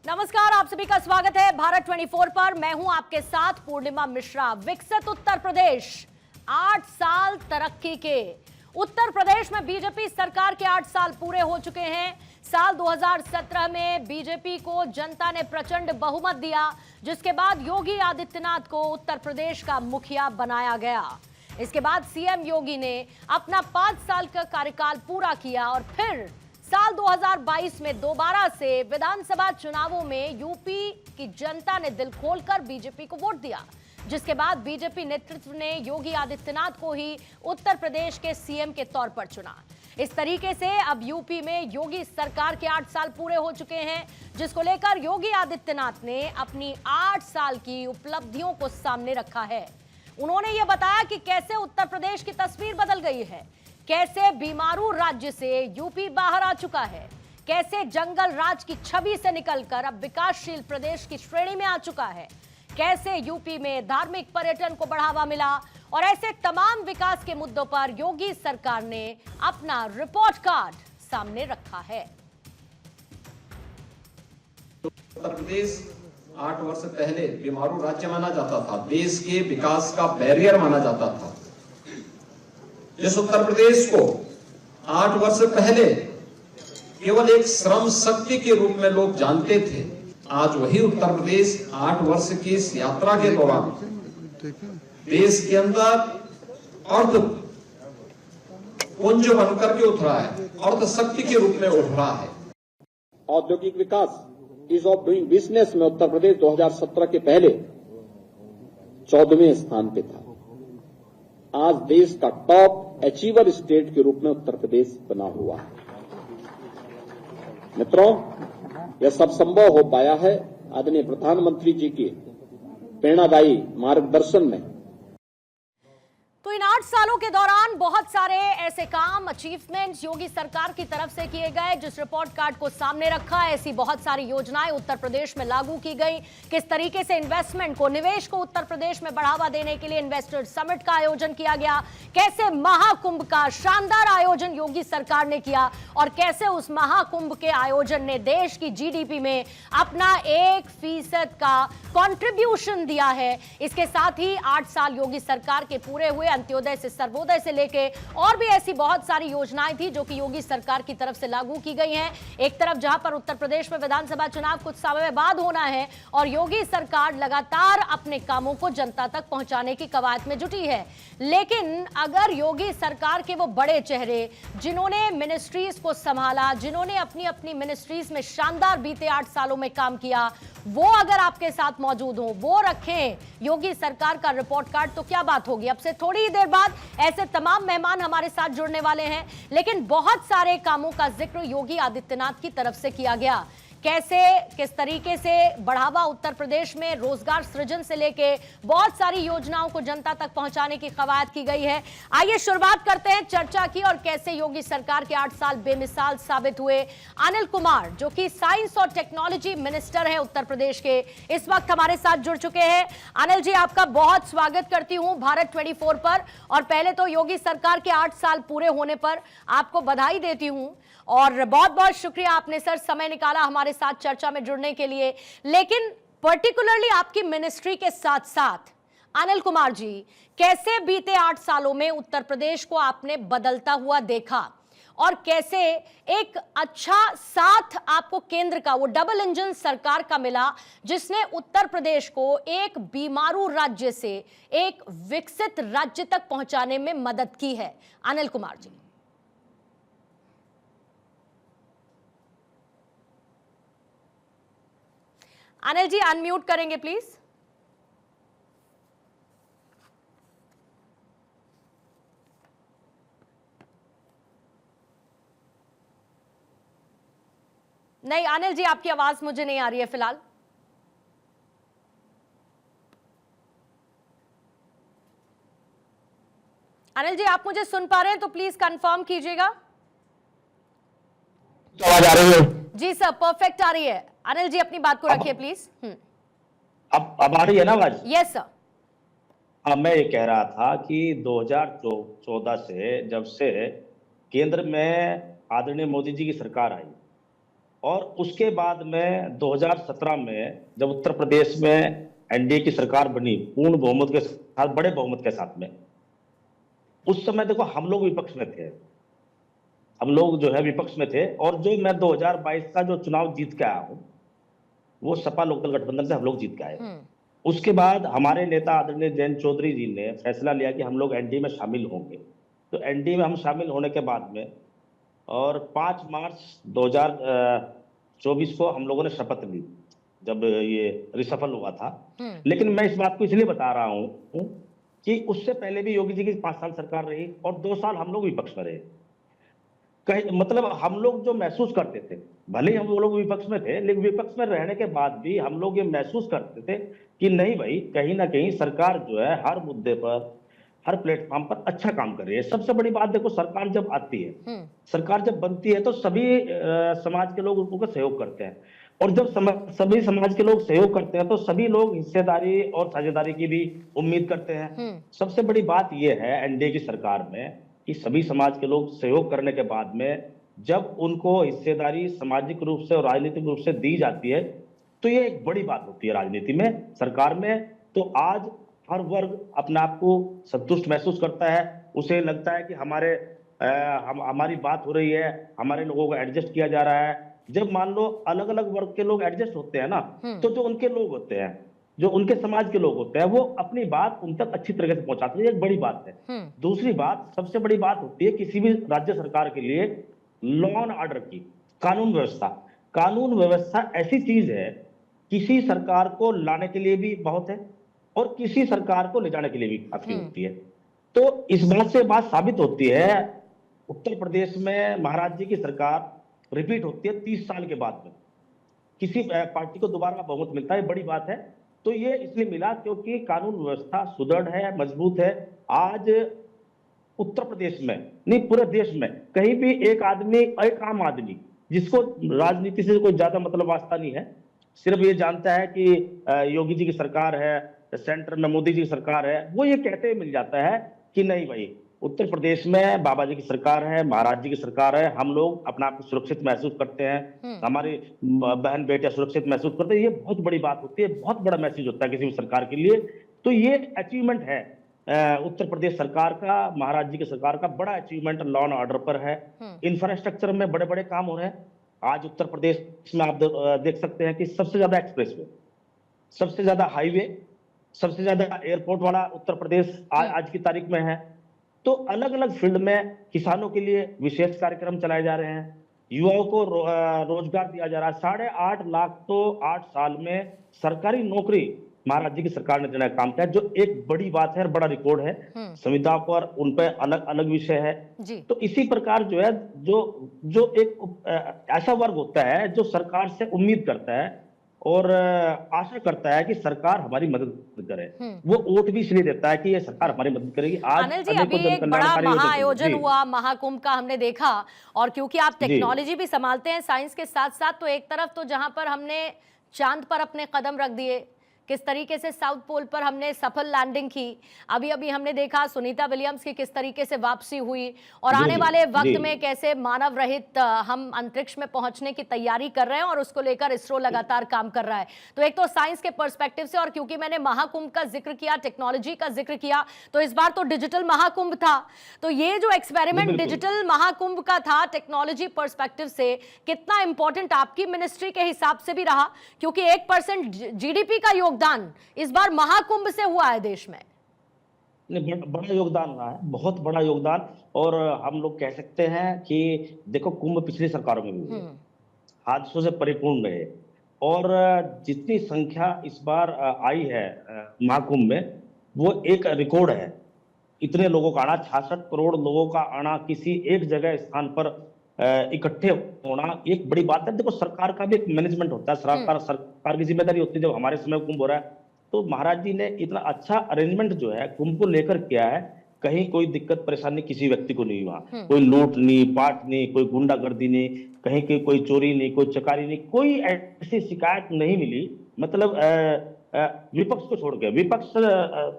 नमस्कार, आप सभी का स्वागत है भारत 24 पर। मैं हूं आपके साथ पूर्णिमा मिश्रा। विकसित उत्तर प्रदेश, 8 साल तरक्की के। उत्तर प्रदेश में बीजेपी सरकार के 8 साल पूरे हो चुके हैं। साल 2017 में बीजेपी को जनता ने प्रचंड बहुमत दिया, जिसके बाद योगी आदित्यनाथ को उत्तर प्रदेश का मुखिया बनाया गया। इसके बाद सीएम योगी ने अपना 5 साल का कार्यकाल पूरा किया और फिर साल 2022 में दोबारा से विधानसभा चुनावों में यूपी की जनता ने दिल खोलकर बीजेपी को वोट दिया, जिसके बाद बीजेपी नेतृत्व ने योगी आदित्यनाथ को ही उत्तर प्रदेश के सीएम के तौर पर चुना। इस तरीके से अब यूपी में योगी सरकार के 8 साल पूरे हो चुके हैं, जिसको लेकर योगी आदित्यनाथ ने अपनी 8 साल की उपलब्धियों को सामने रखा है। उन्होंने ये बताया कि कैसे उत्तर प्रदेश की तस्वीर बदल गई है, कैसे बीमारू राज्य से यूपी बाहर आ चुका है, कैसे जंगल राज की छवि से निकलकर अब विकासशील प्रदेश की श्रेणी में आ चुका है, कैसे यूपी में धार्मिक पर्यटन को बढ़ावा मिला और ऐसे तमाम विकास के मुद्दों पर योगी सरकार ने अपना रिपोर्ट कार्ड सामने रखा है। उत्तर प्रदेश 8 वर्ष पहले बीमारू राज्य माना जाता था, देश के विकास का बैरियर माना जाता था। जिस उत्तर प्रदेश को 8 वर्ष पहले केवल एक श्रम शक्ति के रूप में लोग जानते थे, आज वही उत्तर प्रदेश 8 वर्ष की इस यात्रा के दौरान देश के अंदर अर्थ पुंज बनकर के उभरा है, अर्थ शक्ति के रूप में उभरा है। औद्योगिक विकास, ईज ऑफ डूइंग बिजनेस में उत्तर प्रदेश 2017 के पहले 14वें स्थान पे था। आज देश का टॉप अचीवर स्टेट के रूप में उत्तर प्रदेश बना हुआ है। मित्रों, यह सब संभव हो पाया है आदरणीय प्रधानमंत्री जी के प्रेरणादायी मार्गदर्शन में। तो इन 8 सालों के दौरान बहुत सारे ऐसे काम, अचीवमेंट्स योगी सरकार की तरफ से किए गए, जिस रिपोर्ट कार्ड को सामने रखा। ऐसी बहुत सारी योजनाएं उत्तर प्रदेश में लागू की गई। किस तरीके से इन्वेस्टमेंट को, निवेश को उत्तर प्रदेश में बढ़ावा देने के लिए इन्वेस्टर्स समिट का आयोजन किया गया, कैसे महाकुंभ का शानदार आयोजन योगी सरकार ने किया और कैसे उस महाकुंभ के आयोजन ने देश की जीडीपी में अपना 1% का कॉन्ट्रीब्यूशन दिया है। इसके साथ ही 8 साल योगी सरकार के पूरे हुए। अंत्योदय से सर्वोदय से लेके और भी ऐसी बहुत सारी योजनाएं थी जो कि योगी सरकार की तरफ से लागू की गई हैं। एक तरफ जहां पर उत्तर प्रदेश में विधानसभा चुनाव कुछ समय बाद होना है और योगी सरकार लगातार अपने कामों को जनता तक पहुंचाने की कवायद में जुटी है, लेकिन अगर योगी सरकार के वो बड़े चेहरे जिन्होंने मिनिस्ट्रीज को संभाला, जिन्होंने अपनी अपनी मिनिस्ट्रीज में शानदार बीते 8 सालों में काम किया, वो अगर आपके साथ मौजूद हो, वो रखें योगी सरकार का रिपोर्ट कार्ड, तो क्या बात होगी। अब से थोड़ी ही देर बाद ऐसे तमाम मेहमान हमारे साथ जुड़ने वाले हैं, लेकिन बहुत सारे कामों का जिक्र योगी आदित्यनाथ की तरफ से किया गया। कैसे, किस तरीके से बढ़ावा उत्तर प्रदेश में रोजगार सृजन से लेके बहुत सारी योजनाओं को जनता तक पहुंचाने की कवायद की गई है। आइए शुरुआत करते हैं चर्चा की और कैसे योगी सरकार के 8 साल बेमिसाल साबित हुए। अनिल कुमार, जो कि साइंस और टेक्नोलॉजी मिनिस्टर है उत्तर प्रदेश के, इस वक्त हमारे साथ जुड़ चुके हैं। अनिल जी, आपका बहुत स्वागत करती हूं भारत 24 पर। और पहले तो योगी सरकार के 8 साल पूरे होने पर आपको बधाई देती हूं और बहुत बहुत शुक्रिया, आपने सर समय निकाला हमारे साथ चर्चा में जुड़ने के लिए। लेकिन पर्टिकुलरली आपकी मिनिस्ट्री के साथ साथ अनिल कुमार जी, कैसे बीते 8 सालों में उत्तर प्रदेश को आपने बदलता हुआ देखा और कैसे एक अच्छा साथ आपको केंद्र का, वो डबल इंजन सरकार का मिला, जिसने उत्तर प्रदेश को एक बीमारू राज्य से एक विकसित राज्य तक पहुंचाने में मदद की है। अनिल कुमार जी। अनिल जी, अनम्यूट करेंगे प्लीज। नहीं अनिल जी, आपकी आवाज मुझे नहीं आ रही है फिलहाल। अनिल जी, आप मुझे सुन पा रहे हैं तो प्लीज कंफर्म कीजिएगा। आवाज आ रही है? जी सर, परफेक्ट आ रही है। अनिल जी, अपनी बात को रखिए प्लीज। अब आ रही है ना आवाज? Yes sir. अब मैं ये कह रहा था कि 2014 से जब से केंद्र में आदरणीय मोदी जी की सरकार आई, और उसके बाद में 2017 में जब उत्तर प्रदेश में एनडीए की सरकार बनी पूर्ण बहुमत के साथ, बड़े बहुमत के साथ में, उस समय देखो हम लोग विपक्ष में थे, हम लोग जो है विपक्ष में थे। और जो मैं 2022 का जो चुनाव जीत के आया हूं वो सपा लोकदल गठबंधन से हम लोग जीत के आए। उसके बाद हमारे नेता आदरणीय जयंत चौधरी जी ने फैसला लिया कि हम लोग एनडीए में शामिल होंगे। तो एनडीए में हम शामिल होने के बाद में और 5 मार्च 2024 को हम लोगों ने शपथ ली जब ये रिसफल हुआ था। लेकिन मैं इस बात को इसलिए बता रहा हूं कि उससे पहले भी योगी जी की 5 साल सरकार रही और 2 साल हम लोग विपक्ष में रहे। मतलब हम लोग जो महसूस करते थे, भले ही हम लोग विपक्ष में थे, लेकिन विपक्ष में रहने के बाद भी हम लोग ये महसूस करते थे कि नहीं भाई, कहीं ना कहीं सरकार जो है हर मुद्दे पर, हर प्लेटफॉर्म पर अच्छा काम कर रही है। सबसे बड़ी बात देखो, सरकार जब आती है, सरकार जब बनती है तो सभी समाज के लोग उनको सहयोग करते हैं। और जब सभी समाज के लोग सहयोग करते हैं तो सभी लोग हिस्सेदारी और साझेदारी की भी उम्मीद करते हैं। सबसे बड़ी बात यह है एनडीए की सरकार में कि सभी समाज के लोग सहयोग करने के बाद में जब उनको हिस्सेदारी सामाजिक रूप से और राजनीतिक रूप से दी जाती है तो ये एक बड़ी बात होती है राजनीति में, सरकार में। तो आज हर वर्ग अपने आप को संतुष्ट महसूस करता है, उसे लगता है कि हमारी बात हो रही है, हमारे लोगों को एडजस्ट किया जा रहा है। जब मान लो अलग अलग वर्ग के लोग एडजस्ट होते हैं ना, तो जो उनके लोग होते हैं, जो उनके समाज के लोग होते हैं, वो अपनी बात उन तक अच्छी तरीके से पहुंचाते हैं, एक बड़ी बात है। दूसरी बात, सबसे बड़ी बात होती है किसी भी राज्य सरकार के लिए लॉ एंड ऑर्डर की, कानून व्यवस्था। कानून व्यवस्था ऐसी चीज है, किसी सरकार को लाने के लिए भी बहुत है और किसी सरकार को ले जाने के लिए भी काफी होती है। तो इस बात से बात साबित होती है, उत्तर प्रदेश में महाराज जी की सरकार रिपीट होती है 30 साल के बाद में, किसी पार्टी को दोबारा बहुमत मिलता है, बड़ी बात है। तो ये इसलिए मिला क्योंकि कानून व्यवस्था सुदृढ़ है, मजबूत है। आज उत्तर प्रदेश में नहीं, पूरे देश में कहीं भी एक आदमी, एक आम आदमी जिसको राजनीति से कोई ज्यादा मतलब वास्ता नहीं है, सिर्फ ये जानता है कि योगी जी की सरकार है, सेंटर में मोदी जी की सरकार है, वो ये कहते हुए मिल जाता है कि नहीं भाई, उत्तर प्रदेश में बाबा जी की सरकार है, महाराज जी की सरकार है, हम लोग अपने आप को सुरक्षित महसूस करते हैं, हमारी बहन बेटियां सुरक्षित महसूस करते हैं। ये बहुत बड़ी बात होती है, बहुत बड़ा मैसेज होता है किसी भी सरकार के लिए। तो ये अचीवमेंट है उत्तर प्रदेश सरकार का, महाराज जी की सरकार का बड़ा अचीवमेंट लॉ एंड ऑर्डर पर है। इंफ्रास्ट्रक्चर में बड़े बड़े काम हो रहे हैं। आज उत्तर प्रदेश में आप देख सकते हैं कि सबसे ज्यादा एक्सप्रेसवे, सबसे ज्यादा हाईवे, सबसे ज्यादा एयरपोर्ट वाला उत्तर प्रदेश आज की तारीख में है। तो अलग अलग फील्ड में किसानों के लिए विशेष कार्यक्रम चलाए जा रहे हैं, युवाओं को रोजगार दिया जा रहा है। 8.5 लाख तो 8 साल में सरकारी नौकरी महाराज जी की सरकार ने देने का काम किया, जो एक बड़ी बात है और बड़ा रिकॉर्ड है। संविदा पर उन पर अलग अलग विषय है जी। तो इसी प्रकार जो है, जो एक ऐसा वर्ग होता है जो सरकार से उम्मीद करता है और आशा करता है कि सरकार हमारी मदद करे, वो वोट भी इसलिए देता है कि ये सरकार हमारी मदद करेगी। आज अनिल जी, अभी एक बड़ा महाआयोजन हुआ, महाकुंभ का हमने देखा, और क्योंकि आप टेक्नोलॉजी भी संभालते हैं साइंस के साथ साथ, तो एक तरफ तो जहां पर हमने चांद पर अपने कदम रख दिए, किस तरीके से साउथ पोल पर हमने सफल लैंडिंग की, अभी अभी हमने देखा सुनीता विलियम्स की किस तरीके से वापसी हुई, और आने वाले वक्त में कैसे मानव रहित हम अंतरिक्ष में पहुंचने की तैयारी कर रहे हैं और उसको लेकर इसरो लगातार काम कर रहा है। तो एक तो साइंस के पर्सपेक्टिव से, और क्योंकि मैंने महाकुंभ का जिक्र किया, टेक्नोलॉजी का जिक्र किया, तो इस बार तो डिजिटल महाकुंभ था। तो ये जो एक्सपेरिमेंट डिजिटल महाकुंभ का था, टेक्नोलॉजी पर्सपेक्टिव से कितना इंपॉर्टेंट आपकी मिनिस्ट्री के हिसाब से भी रहा, क्योंकि 1% जीडीपी का योगदान इस बार महाकुंभ से हुआ है देश में। बड़ा योगदान रहा है, बहुत बड़ा योगदान। और हम लोग कह सकते हैं कि देखो, कुंभ पिछली सरकारों में भी हादसों से परिपूर्ण रहे, और जितनी संख्या इस बार आई है महाकुंभ में, वो एक रिकॉर्ड है। इतने लोगों का आना, 66 करोड़ लोगों का आना, किसी एक जगह स्थान पर इकट्ठे होना, एक बड़ी बात है। देखो, सरकार का भी एक मैनेजमेंट होता है, सरकार की जिम्मेदारी होती है। जब हमारे समय कुंभ हो रहा है तो महाराज जी ने इतना अच्छा अरेंजमेंट जो है कुंभ को लेकर किया है, कहीं कोई दिक्कत परेशानी किसी व्यक्ति को नहीं हुआ, कोई लूट नहीं, पाट नहीं, कोई गुंडागर्दी नहीं, कहीं की कोई चोरी नहीं, कोई चकारी नहीं, कोई ऐसी शिकायत नहीं मिली। मतलब विपक्ष को छोड़ के, विपक्ष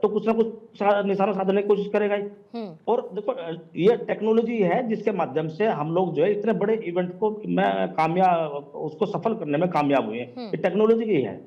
तो कुछ ना कुछ निशाना साधने की कोशिश करेगा ही। और देखो ये टेक्नोलॉजी है जिसके माध्यम से हम लोग जो है इतने बड़े इवेंट को उसको सफल करने में कामयाब हुए हैं, ये टेक्नोलॉजी की है।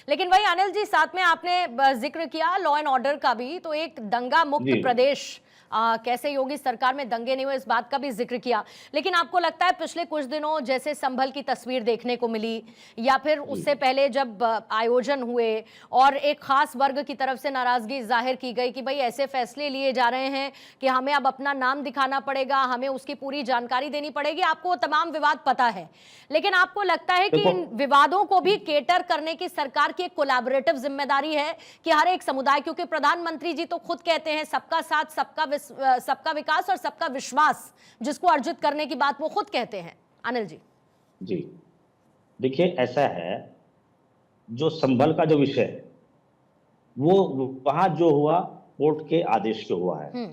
लेकिन वही अनिल जी, साथ में आपने जिक्र किया लॉ एंड ऑर्डर का भी, तो एक दंगा मुक्त प्रदेश कैसे योगी सरकार में दंगे नहीं हुए, इस बात का भी जिक्र किया। लेकिन आपको लगता है पिछले कुछ दिनों जैसे संभल की तस्वीर देखने को मिली, या फिर उससे पहले जब आयोजन हुए और एक खास वर्ग की तरफ से नाराजगी जाहिर की गई कि भाई ऐसे फैसले लिए जा रहे हैं कि हमें अब अपना नाम दिखाना पड़ेगा, हमें उसकी पूरी जानकारी देनी पड़ेगी, आपको तमाम विवाद पता है, लेकिन आपको लगता है कि इन विवादों को भी केटर करने की सरकार की एक कोलैबोरेटिव जिम्मेदारी है कि हर एक समुदाय, क्योंकि प्रधानमंत्री जी तो खुद कहते हैं सबका साथ, सबका विकास और सबका विश्वास जिसको अर्जित करने की बात वो खुद कहते हैं। अनिल जी। जी देखिए, ऐसा है, जो संभल का जो विषय है वो वहां जो हुआ कोर्ट के आदेश के हुआ है,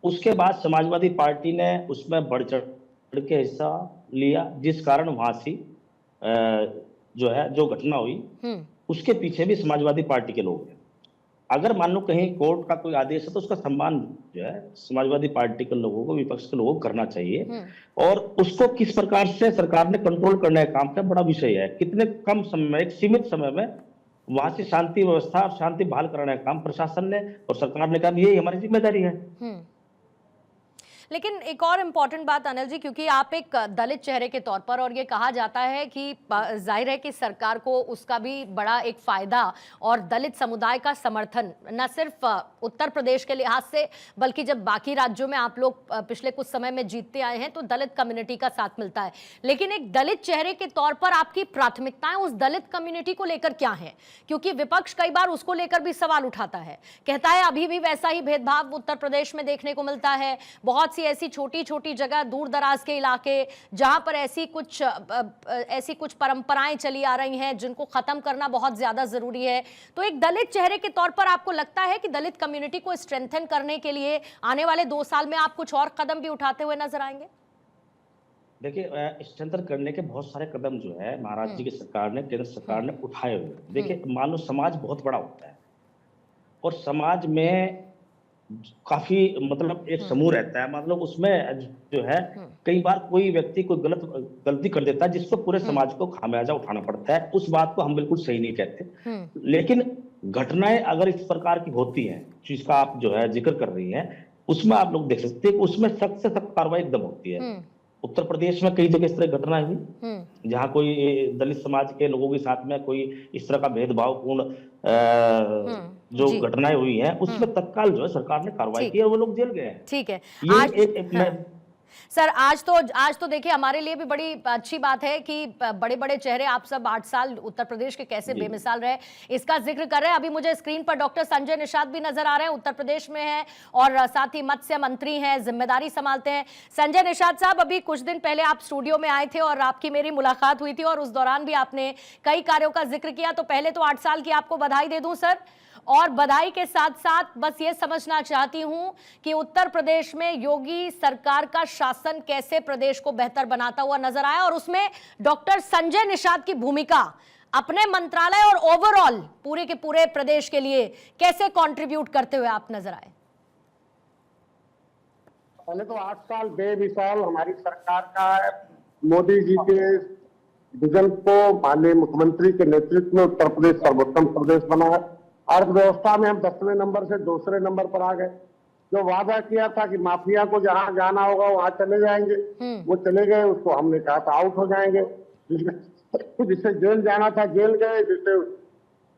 उसके बाद समाजवादी पार्टी ने उसमें बढ़ चढ़ के हिस्सा लिया, जिस कारण वहां से जो है जो घटना हुई उसके पीछे भी समाजवादी पार्टी के लोग हैं। अगर मान लो कहीं कोर्ट का कोई आदेश है तो उसका सम्मान जो है समाजवादी पार्टी के लोगों को, विपक्ष के लोगों को करना चाहिए, और उसको किस प्रकार से सरकार ने कंट्रोल करने का काम किया बड़ा विषय है। कितने कम समय में, एक सीमित समय में वहां से शांति व्यवस्था और शांति बहाल कराने का काम प्रशासन ने और सरकार ने कहा यही हमारी जिम्मेदारी है। लेकिन एक और इम्पॉर्टेंट बात अनिल जी, क्योंकि आप एक दलित चेहरे के तौर पर, और ये कहा जाता है कि जाहिर है कि सरकार को उसका भी बड़ा एक फायदा और दलित समुदाय का समर्थन न सिर्फ उत्तर प्रदेश के लिहाज से, बल्कि जब बाकी राज्यों में आप लोग पिछले कुछ समय में जीतते आए हैं तो दलित कम्युनिटी का साथ मिलता है। लेकिन एक दलित चेहरे के तौर पर आपकी प्राथमिकताएं उस दलित कम्युनिटी को लेकर क्या है? क्योंकि विपक्ष कई बार उसको लेकर भी सवाल उठाता है, कहता है अभी भी वैसा ही भेदभाव उत्तर प्रदेश में देखने को मिलता है। बहुत ऐसी छोटी छोटी जगह, दूर दराज के इलाके जहां पर ऐसी कुछ परंपराएं चली आ रही हैं जिनको खत्म करना बहुत ज्यादा जरूरी है। तो एक दलित चेहरे के तौर पर आपको लगता है कि दलित कम्युनिटी को स्ट्रेंथन करने के लिए आने वाले 2 साल में आप कुछ और कदम भी उठाते हुए नजर आएंगे? देखिए, स्ट्रेंथन करने के बहुत सारे कदम जो है महाराज जी की सरकार ने, केंद्र सरकार ने उठाए हुए। देखिए, मान लो समाज बहुत बड़ा होता है और समाज में काफी मतलब एक समूह रहता है, मतलब उसमें जो है कई बार कोई व्यक्ति कोई गलती कर देता है जिसको पूरे समाज को खामियाजा उठाना पड़ता है। उस बात को हम बिल्कुल सही नहीं कहते, लेकिन घटनाएं अगर इस प्रकार की होती हैं जिसका आप जो है जिक्र कर रही हैं, उसमें आप लोग देख सकते हैं कि उसमें सख्त से सख्त कार्रवाई एकदम होती है। उत्तर प्रदेश में कई जगह इस तरह घटनाएं हुई जहां कोई दलित समाज के लोगों के साथ में कोई इस तरह का भेदभावपूर्ण जो घटनाएं हुई हैं, उसमें तत्काल जो है सरकार ने कार्रवाई की और वो लोग जेल गए हैं। ठीक है। आज सर, आज तो देखिए हमारे लिए भी बड़ी अच्छी बात है कि बड़े बड़े चेहरे आप सब 8 साल उत्तर प्रदेश के कैसे बेमिसाल रहे इसका जिक्र कर रहे हैं। अभी मुझे स्क्रीन पर डॉक्टर संजय निषाद भी नजर आ रहे हैं, उत्तर प्रदेश में हैं और साथ ही मत्स्य मंत्री हैं, जिम्मेदारी संभालते हैं। संजय निषाद साहब, अभी कुछ दिन पहले आप स्टूडियो में आए थे और आपकी मेरी मुलाकात हुई थी और उस दौरान भी आपने कई कार्यों का जिक्र किया। तो पहले तो 8 साल की आपको बधाई दे दूं सर, और बधाई के साथ साथ बस ये समझना चाहती हूं कि उत्तर प्रदेश में योगी सरकार का शासन कैसे प्रदेश को बेहतर बनाता हुआ नजर आया, और उसमें डॉक्टर संजय निषाद की भूमिका अपने मंत्रालय और ओवरऑल पूरे के पूरे प्रदेश के लिए कैसे कंट्रीब्यूट करते हुए आप नजर आए। पहले तो 8 साल बेमिसाल हमारी सरकार का मोदी जी के विजन को माननीय मुख्यमंत्री के नेतृत्व में उत्तर प्रदेश सर्वोत्तम प्रदेश बना है। अर्थव्यवस्था में हम 10वें नंबर से 2रे नंबर पर आ गए। जो वादा किया था कि माफिया को जहां जाना होगा वहां चले जाएंगे, वो चले गए। उसको हमने कहा था आउट हो जाएंगे। जिसे जेल जाना था जेल गए, जिसे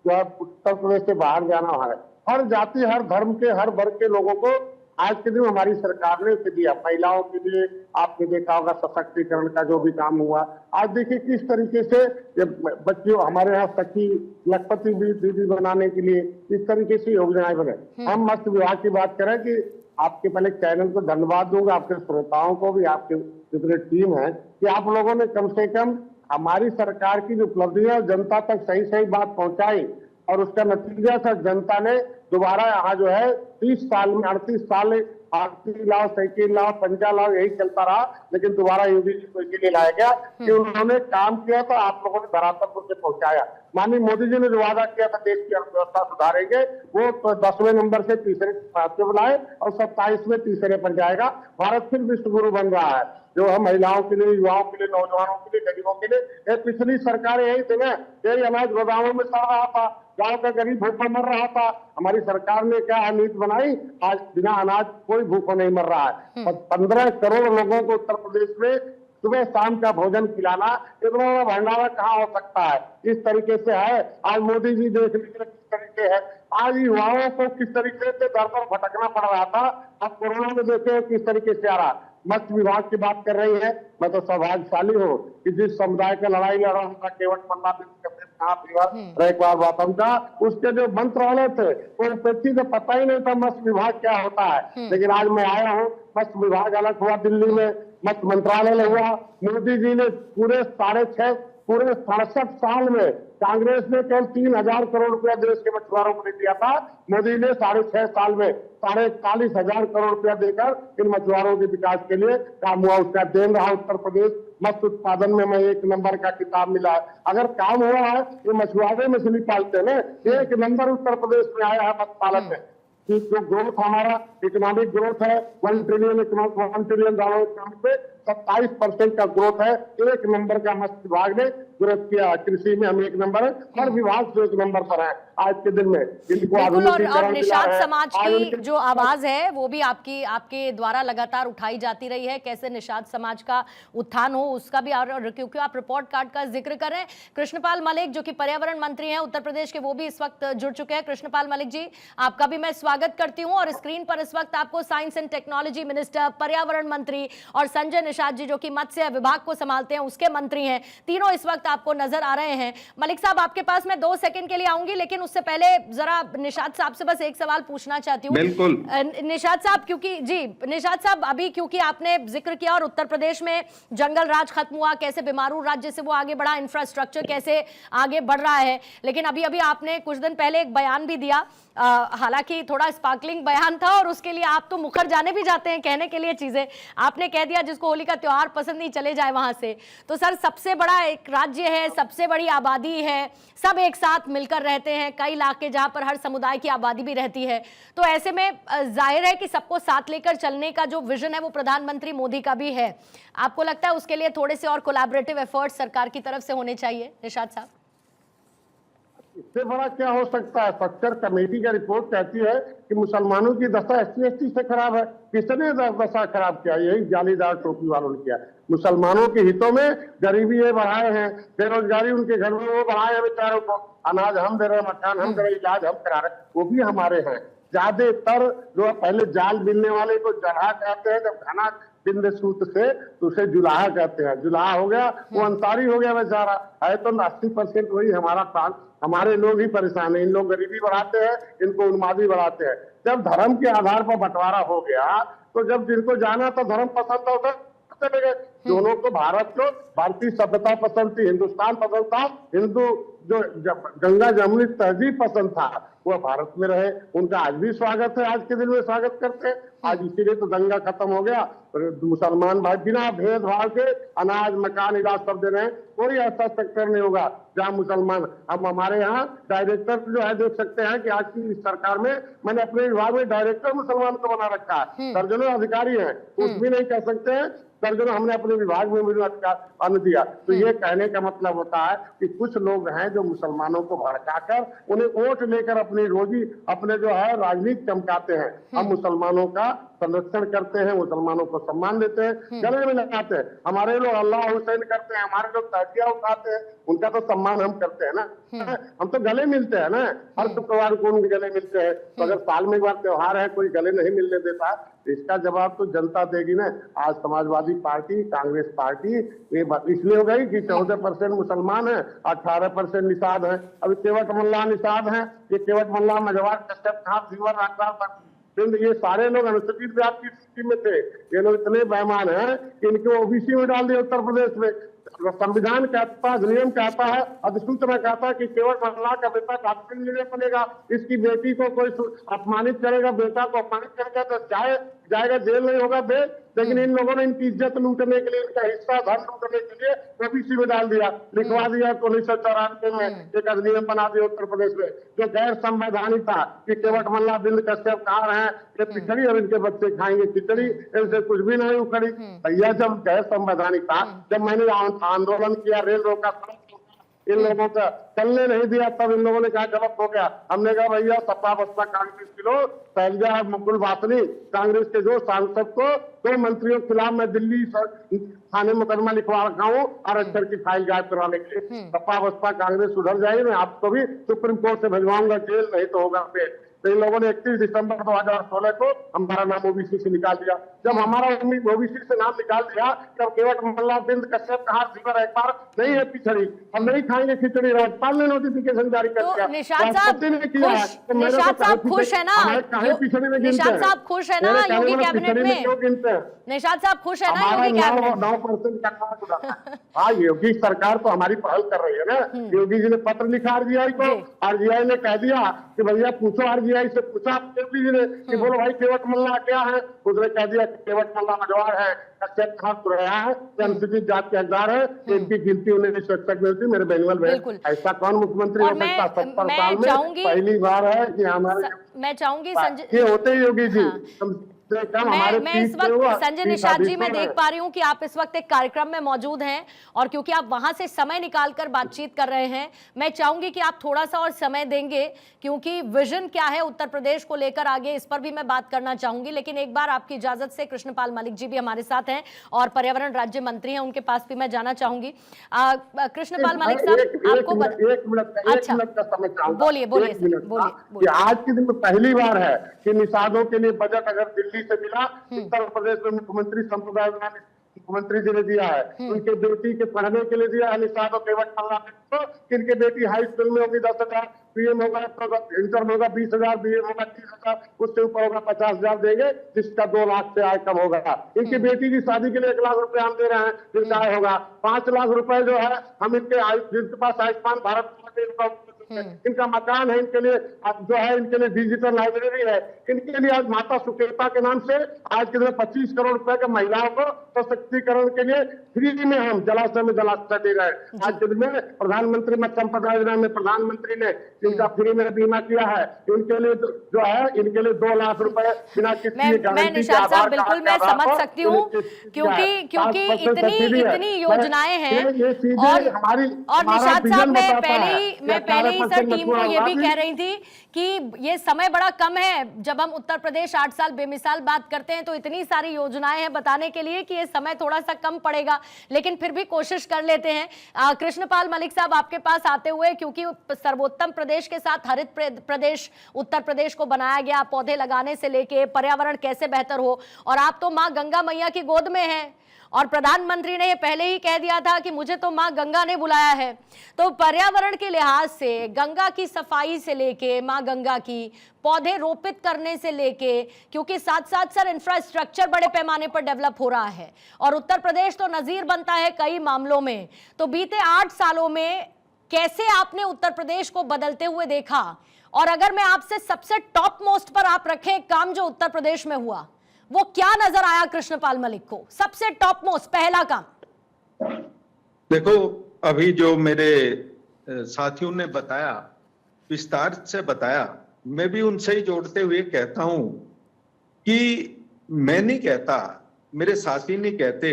जो उत्तर प्रदेश से बाहर जाना वहां गए। हर जाति, हर धर्म के, हर वर्ग के लोगों को आज के दिन हमारी सरकार ने उसे दिया। महिलाओं के लिए आपने देखा होगा सशक्तिकरण का जो भी काम हुआ। आज देखिए किस तरीके से बच्चियों हमारे यहाँ सखी लखपति भी दीदी बनाने के लिए इस तरीके से योजनाएं बने। हम मत्स्य विभाग की बात करें कि आपके पहले चैनल को धन्यवाद दूंगा, आपके श्रोताओं को भी, आपके जितने टीम है, कि आप लोगों ने कम से कम हमारी सरकार की जो उपलब्धियां जनता तक सही सही बात पहुंचाई, और उसका नतीजा था जनता ने दोबारा यहाँ जो है 30 साल में 38 साल आरती लाओ, साइकिल लाओ, पंजा लाओ, यही चलता रहा। लेकिन दोबारा योगी जी को इसीलिए लाया गया कि उन्होंने काम किया तो आप लोगों ने धरातल पर उसे पहुंचाया। माननीय मोदी जी ने जो वादा किया था देश की अर्थव्यवस्था सुधारेंगे, वो तो 10वें नंबर से तीसरे पे बुलाए और 27वें तीसरे पर जाएगा। भारत फिर विश्व गुरु बन रहा है, जो हम महिलाओं के लिए, युवाओं के लिए, नौजवानों के लिए, गरीबों के लिए। ये पिछली सरकार यही थी ना, यही अनाज गोदामों में सड़ रहा था, गांव का गरीब भूखा मर रहा था। हमारी सरकार ने क्या नीति बनाई, आज बिना अनाज कोई भूखा नहीं मर रहा है। और 15 करोड़ लोगों को उत्तर प्रदेश में सुबह शाम का भोजन खिलाना, इतना बड़ा भंडारा कहाँ हो सकता है। इस तरीके से है। आज मोदी जी देख लीजिए किस तरीके है, आज युवाओं को किस तरीके से दर पर भटकना पड़ रहा था, अब कोरोना में देखे किस तरीके से आ रहा। मत्स्य विभाग की बात कर रही है, मैं तो सौभाग्यशाली हूँ कि जिस समुदाय का लड़ाई लड़ा उनका केवट मल्ला का उसके जो मंत्रालय थे वो व्यक्ति को पता ही नहीं था मत्स्य विभाग क्या होता है। लेकिन आज मैं आया हूँ, मत्स्य विभाग अलग हुआ दिल्ली में, मत्स्य मंत्रालय हुआ। मोदी जी ने पूरे 67 साल में कांग्रेस ने केवल 3000 करोड़ रुपया देश के मछुआरों को दिया था। मोदी ने 6.5 साल में 41,500 करोड़ रुपया देकर इन मछुआरों के विकास के लिए काम हुआ। उसका देन रहा उत्तर प्रदेश। मत्स्य उत्पादन में मैं 1 नंबर का किताब मिला है। अगर काम हुआ है, ये मछुआरे मछली पालते हैं, 1 नंबर उत्तर प्रदेश में आया है मत्स्य पालन में। कि जो ग्रोथ हमारा इकोनॉमिक ग्रोथ है, $1 ट्रिलियन इकोनॉमिक पे 27% का ग्रोथ है। 1 नंबर का मत्स्य विभाग ने ग्रोथ किया। कृषि में हम 1 नंबर है, हर विभाग से 1 नंबर पर है आज के दिन में। बिल्कुल। और निषाद समाज की जो आवाज है वो भी आपके द्वारा लगातार उठाई जाती रही है। कैसे निषाद समाज का उत्थान हो उसका भी, और क्योंकि आप रिपोर्ट कार्ड का जिक्र कर रहे हैं, कृष्णपाल मलिक जो कि पर्यावरण मंत्री हैं उत्तर प्रदेश के, वो भी इस वक्त जुड़ चुके हैं। कृष्णपाल मलिक जी, आपका भी मैं स्वागत करती हूं। और स्क्रीन पर इस वक्त आपको साइंस एंड टेक्नोलॉजी मिनिस्टर, पर्यावरण मंत्री और संजय निषाद जी जो कि मत्स्य विभाग को संभालते हैं उसके मंत्री हैं, तीनों इस वक्त आपको नजर आ रहे हैं। मलिक साहब, आपके पास मैं 2 सेकंड के लिए आऊंगी, लेकिन उससे पहले जरा निषाद साहब से बस एक सवाल पूछना चाहती हूँ। बिल्कुल निषाद साहब, निषाद साहब अभी क्योंकि आपने जिक्र किया और उत्तर प्रदेश में जंगल राज खत्म हुआ, कैसे बीमारू राज्य से वो आगे बढ़ा, इंफ्रास्ट्रक्चर कैसे आगे बढ़ रहा है, लेकिन अभी आपने कुछ दिन पहले एक बयान भी दिया, हालांकि थोड़ा स्पार्कलिंग बयान था और उसके लिए आप तो मुखर जाने भी जाते हैं कहने के लिए चीजें। आपने कह दिया जिसको होली का त्योहार पसंद नहीं चले जाए वहां से। तो सर, सबसे बड़ा एक राज्य है, सबसे बड़ी आबादी है, सब एक साथ मिलकर रहते हैं, कई इलाके जहां पर हर समुदाय की आबादी भी रहती है, तो ऐसे में जाहिर है कि सबको साथ लेकर चलने का जो विजन है वो प्रधानमंत्री मोदी का भी है। आपको लगता है उसके लिए थोड़े से और कोलैबोरेटिव एफर्ट सरकार की तरफ से होने चाहिए? निषाद साहब, इससे बड़ा क्या हो सकता है? स्ट्रक्चर कमेटी का रिपोर्ट कहती है कि मुसलमानों की दशा SC/ST से खराब है। किसने दशा खराब किया? यही जालीदार टोपी वालों ने किया। मुसलमानों के हितों में गरीबी ये बढ़ाए हैं, बेरोजगारी उनके घर में वो बढ़ाए हैं बेचारों को। अनाज हम दे रहे हैं, मकान हम दे रहे हैं, इलाज हम करा रहे हैं, वो भी हमारे हैं। ज्यादातर जो पहले जाल बिनने वाले को जला कहते हैं, जब घना बिंद सूत से तो उसे जुलाहा कहते हैं। जुलाहा हो गया, वो अंसारी हो गया बेचारा। है तो 80% वही हमारा प्रांत, हमारे लोग ही परेशान है। इन लोग गरीबी बढ़ाते हैं, इनको उन्मादी बढ़ाते हैं। जब धर्म के आधार पर बंटवारा हो गया तो जब जिनको जाना तो धर्म पसंद होता चले गए। दोनों को, भारत को भारतीय सभ्यता पसंद थी, हिंदुस्तान पसंद था, हिंदू जो गंगा जमुनी तहजीब पसंद था, वो भारत में रहे। उनका आज भी स्वागत है, आज के दिन में स्वागत करते हैं। आज इसीलिए तो दंगा खत्म हो गया। मुसलमान भाई बिना भेदभाव के अनाज, मकान, इलाज सब दे रहे हैं। कोई ऐसा सेक्टर नहीं होगा जहाँ मुसलमान, हम हमारे यहाँ डायरेक्टर जो है देख सकते हैं कि आज की सरकार में मैंने अपने विभाग में डायरेक्टर मुसलमान को बना रखा है। दर्जनों अधिकारी हैं, कुछ भी नहीं कह सकते हैं। दर्जनों हमने अपने विभाग में मुझे अन्न दिया। तो ये कहने का मतलब होता है कि कुछ लोग हैं जो मुसलमानों को भड़काकर उन्हें वोट लेकर अपनी रोजी, अपने जो है राजनीति चमकाते हैं। हम मुसलमानों का संरक्षण करते हैं, मुसलमानों को सम्मान देते हैं, गले में लगाते हैं। हमारे लोग अल्लाह हुसैन करते हैं, हमारे लोग ताजिया उठाते हैं, उनका तो सम्मान हम करते हैं ना। हम तो गले मिलते हैं ना, हर शुक्रवार को उनके गले मिलते हैं। तो अगर साल में एक बार त्योहार है, कोई गले नहीं मिलने देता, इसका जवाब तो जनता देगी ना। आज समाजवादी पार्टी, कांग्रेस पार्टी ये इसलिए हो गई कि 14% मुसलमान है, 18% निषाद है। अभी केवट मल्ला निषाद है, ये केवट मल्ला, मजवार, कश्यप, ये सारे लोग अनुसूचित जाति की स्थिति में थे। ये लोग इतने बेईमान हैं कि इनको OBC में डाल दिया उत्तर प्रदेश में। संविधान कहता, अधिनियम कहता है, अधिसूचना कहता है कि केवल महिला का बेटा डॉक्टर इंजीनियर बनेगा। इसकी बेटी को कोई अपमानित करेगा, बेटा को अपमानित करेगा तो जाएगा जेल, नहीं होगा बेल। लेकिन इन लोगों ने इनकी इज्जत लूटने के लिए, इनका हिस्सा धन लूटने के लिए ओबीसी में डाल दिया, लिखवा दिया। तो 1994 में एक अधिनियम बना दिया उत्तर प्रदेश में जो गैर संवैधानिक था कि केवट मल्ला बिंद कश्यप कहाँ है, ये पिछड़ी और इनके बच्चे खाएंगे खिचड़ी, इनसे कुछ भी नहीं उखड़ी। भैया जब गैर संवैधानिक था, जब मैंने आंदोलन किया, रेल रोका, इन लोगों का चलने नहीं दिया, तब इन लोगों ने कहा गलत हो गया। हमने कहा भैया सपा बसपा कांग्रेस की लोग, शैलजा मुकुल वासनी कांग्रेस के जो सांसद को 2 मंत्रियों के खिलाफ मैं दिल्ली थाने मुकदमा लिखवा रखा हूँ आरक्षण की फाइल गायब करवाने के लिए। सपा बसपा कांग्रेस सुधर जाएगी, मैं आपको भी सुप्रीम कोर्ट से भिजवाऊंगा जेल, नहीं तो होगा पेट। तो इन लोगों ने 31 दिसंबर 2016 को हमारा नाम ओबीसी से निकाल दिया। जब हमारा ओबीसी से नाम निकाल दिया, तब केवट मल्ला बिंद कश्यप कहा जिगर एक बार नहीं है पिछड़ी, हम नहीं खाएंगे खिचड़ी। राज्यपाल ने नोटिफिकेशन जारी कर दिया। तो निशांत साहब खुश है ना? निशांत साहब खुश है ना योगी कैबिनेट में? निशांत साहब खुश है ना योगी कैबिनेट? 9% हाँ, योगी सरकार तो हमारी पहल कर रही है ना। योगी जी ने पत्र लिखा आरजीआई को, आरजीआई ने कह दिया कि भैया पूछो, आरजीआई से पूछा योगी जी ने कि बोलो भाई केवट मल्ला क्या है। उसने कह दिया कि केवट मल्ला मझवाड़ है, कश्यप कहाँ रहा है, अनुसूचित जाति के हकदार है, इनकी गिनती 1961 में होती। मेरे बैनुअल में ऐसा कौन मुख्यमंत्री हो सकता? 70 साल में पहली बार है कि हमारे, मैं चाहूंगी संजय होते योगी जी। मैं इस वक्त संजय निषाद जी मैं देख पा रही हूं कि आप इस वक्त एक कार्यक्रम में मौजूद हैं और क्योंकि आप वहां से समय निकालकर बातचीत कर रहे हैं, मैं चाहूंगी कि आप थोड़ा सा और समय देंगे क्योंकि विजन क्या है उत्तर प्रदेश को लेकर आगे, इस पर भी मैं बात करना चाहूंगी। लेकिन एक बार आपकी इजाजत से कृष्णपाल मलिक जी भी हमारे साथ हैं और पर्यावरण राज्य मंत्री हैं, उनके पास भी मैं जाना चाहूंगी। कृष्णपाल मलिक साहब आपको अच्छा बोलिए बोलिए। आज के दिन में पहली बार है कि निषादों के लिए बजट अगर दिल्ली से मिला, उत्तर प्रदेश में मुख्यमंत्री संप्रदाय मुख्यमंत्री जी ने दिया है, उनके बेटी के पढ़ने के लिए दिया है। निषाद और केवट मल्ला को इनके बेटी हाई स्कूल में होगी 10,000, पीएम होगा, इंटर में होगा 20,000, बीएम होगा 30,000, उससे ऊपर होगा 50,000 देंगे, जिसका 2 लाख से आय कम होगा। इनकी बेटी की शादी के लिए 1 लाख रुपए हम दे रहे हैं, जिनका आय होगा 5 लाख रुपए जो है हम इनके जिनके पास आयुष्मान भारत इनका मकान है, इनके लिए जो है इनके लिए डिजिटल लाइब्रेरी है, इनके लिए आज माता सुकेता के नाम से आज के दिन 25 करोड़ रुपए के महिलाओं को सशक्तिकरण के लिए फ्री में हम जलाशय में जलाशय दे रहे हैं। आज के दिन में प्रधानमंत्री मत्स्य संपदा योजना में प्रधानमंत्री ने इनका फ्री में बीमा किया है, इनके लिए जो है इनके लिए 2 लाख रुपए बिना किसी मैं निशांत साहब बिल्कुल मैं समझ सकती हूँ क्योंकि इतनी योजनाएं हैं और निशांत साहब मैं पहले ही सर टीम को ये भी कह रही थी कि ये समय बड़ा कम है। जब हम उत्तर प्रदेश 8 साल बेमिसाल बात करते हैं तो इतनी सारी योजनाएं हैं बताने के लिए कि ये समय थोड़ा सा कम पड़ेगा, लेकिन फिर भी कोशिश कर लेते हैं। कृष्णपाल मलिक साहब आपके पास आते हुए, क्योंकि सर्वोत्तम प्रदेश के साथ हरित प्रदेश उत्तर प्रदेश को बनाया गया, पौधे लगाने से लेके पर्यावरण कैसे बेहतर हो, और आप तो माँ गंगा मैया की गोद में हैं और प्रधानमंत्री ने ये पहले ही कह दिया था कि मुझे तो मां गंगा ने बुलाया है। तो पर्यावरण के लिहाज से गंगा की सफाई से लेके मां गंगा की पौधे रोपित करने से लेके, क्योंकि साथ साथ सर इंफ्रास्ट्रक्चर बड़े पैमाने पर डेवलप हो रहा है और उत्तर प्रदेश तो नजीर बनता है कई मामलों में। तो बीते 8 सालों में कैसे आपने उत्तर प्रदेश को बदलते हुए देखा, और अगर मैं आपसे सबसे टॉप मोस्ट पर आप रखें काम जो उत्तर प्रदेश में हुआ, वो क्या नजर आया कृष्णपाल मलिक को सबसे टॉप मोस्ट पहला काम? देखो, अभी जो मेरे साथियों ने बताया, विस्तार से बताया, मैं भी उनसे ही जोड़ते हुए कहता हूं कि मैं नहीं कहता, मेरे साथी नहीं कहते,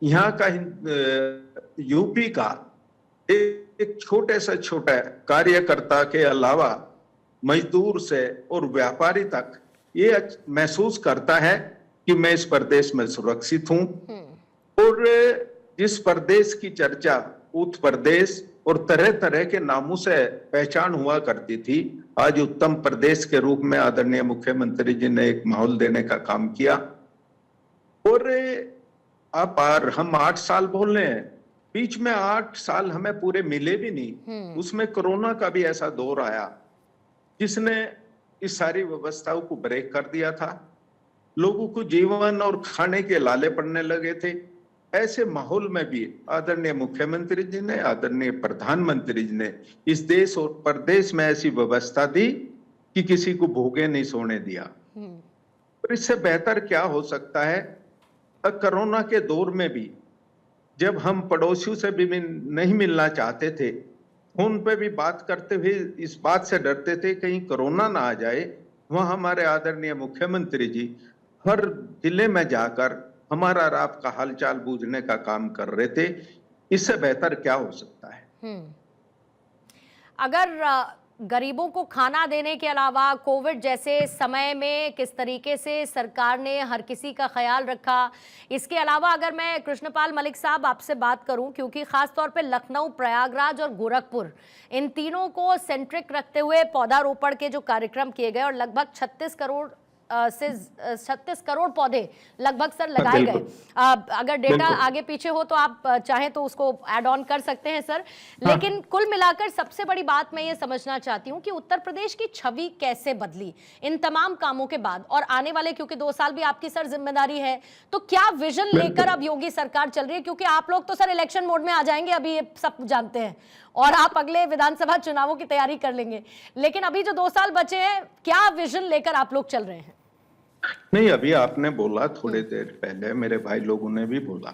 यहाँ का यूपी का एक छोटे से छोटा कार्यकर्ता के अलावा मजदूर से और व्यापारी तक ये महसूस करता है कि मैं इस प्रदेश में सुरक्षित हूं। और जिस प्रदेश की चर्चा उत्तर प्रदेश और तरह तरह के नामों से पहचान हुआ करती थी, आज उत्तम प्रदेश के रूप में आदरणीय मुख्यमंत्री जी ने एक माहौल देने का काम किया। और हम 8 साल बोल रहे हैं, बीच में 8 साल हमें पूरे मिले भी नहीं, उसमें कोरोना का भी ऐसा दौर आया जिसने इस सारी व्यवस्थाओं को ब्रेक कर दिया था। लोगों को जीवन और खाने के लाले पड़ने लगे थे, ऐसे माहौल में भी आदरणीय मुख्यमंत्री जी ने, आदरणीय प्रधानमंत्री जी ने इस देश और प्रदेश में ऐसी व्यवस्था दी कि किसी को भूखे नहीं सोने दिया। और इससे बेहतर क्या हो सकता है? कोरोना के दौर में भी जब हम पड़ोसियों से भी नहीं मिलना चाहते थे, फोन पे भी बात करते हुए इस बात से डरते थे कहीं कोरोना ना आ जाए, वहां हमारे आदरणीय मुख्यमंत्री जी हर जिले में जाकर हमारा और आपका हालचाल बूझने का काम कर रहे थे। इससे बेहतर क्या हो सकता है? अगर गरीबों को खाना देने के अलावा कोविड जैसे समय में किस तरीके से सरकार ने हर किसी का ख्याल रखा, इसके अलावा अगर मैं कृष्णपाल मलिक साहब आपसे बात करूं, क्योंकि खास तौर पे लखनऊ, प्रयागराज और गोरखपुर, इन तीनों को सेंट्रिक रखते हुए पौधारोपण के जो कार्यक्रम किए गए और लगभग 36 करोड़ से 36 करोड़ पौधे लगभग सर लगाए गए। अगर डेटा आगे पीछे हो तो आप चाहें तो उसको ऐड ऑन कर सकते हैं सर। लेकिन कुल मिलाकर सबसे बड़ी बात मैं ये समझना चाहती हूँ कि उत्तर प्रदेश की छवि कैसे बदली इन तमाम कामों के बाद, और आने वाले, क्योंकि 2 साल भी आपकी सर जिम्मेदारी है, तो क्या विजन लेकर अब योगी सरकार चल रही है? क्योंकि आप लोग तो सर इलेक्शन मोड में आ जाएंगे, अभी ये सब जानते हैं, और आप अगले विधानसभा चुनावों की तैयारी कर लेंगे, लेकिन अभी जो 2 साल बचे हैं, क्या विजन लेकर आप लोग चल रहे हैं? नहीं, अभी आपने बोला, थोड़ी देर पहले मेरे भाई लोगों ने भी बोला,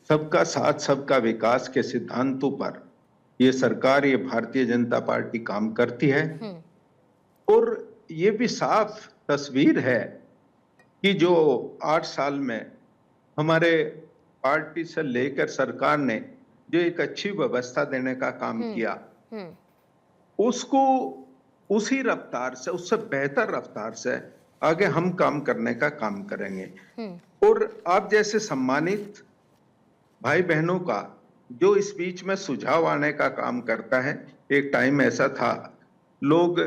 सबका साथ सबका विकास के सिद्धांतों पर ये सरकार, ये भारतीय जनता पार्टी काम करती है। और ये भी साफ तस्वीर है कि जो 8 साल में हमारे पार्टी से लेकर सरकार ने जो एक अच्छी व्यवस्था देने का काम किया, उसको उसी रफ्तार से, उससे बेहतर रफ्तार से आगे हम काम करने का काम करेंगे। और आप जैसे सम्मानित भाई बहनों का जो इस बीच में सुझाव आने का काम करता है, एक टाइम ऐसा था लोग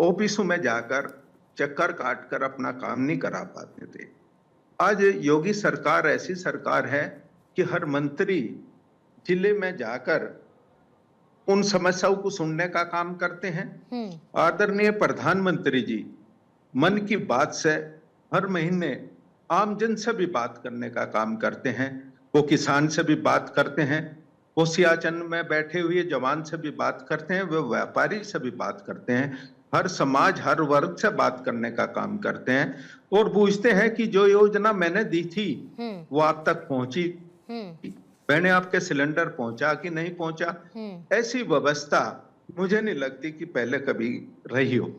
ऑफिसों में जाकर चक्कर काटकर अपना काम नहीं करा पाते थे। आज योगी सरकार ऐसी सरकार है कि हर मंत्री जिले में जाकर उन समस्याओं को सुनने का काम करते हैं। आदरणीय प्रधानमंत्री जी मन की बात से हर महीने आमजन से भी बात करने का काम करते हैं। वो किसान से भी बात करते हैं, वो सियाचिन में बैठे हुए जवान से भी बात करते हैं, वो व्यापारी से भी बात करते हैं, हर समाज, हर वर्ग से बात करने का काम करते हैं और पूछते हैं कि जो योजना मैंने दी थी वो आप तक पहुंची, मैंने आपके सिलेंडर पहुंचा कि नहीं पहुंचा। ऐसी व्यवस्था मुझे नहीं लगती कि पहले कभी रही हो।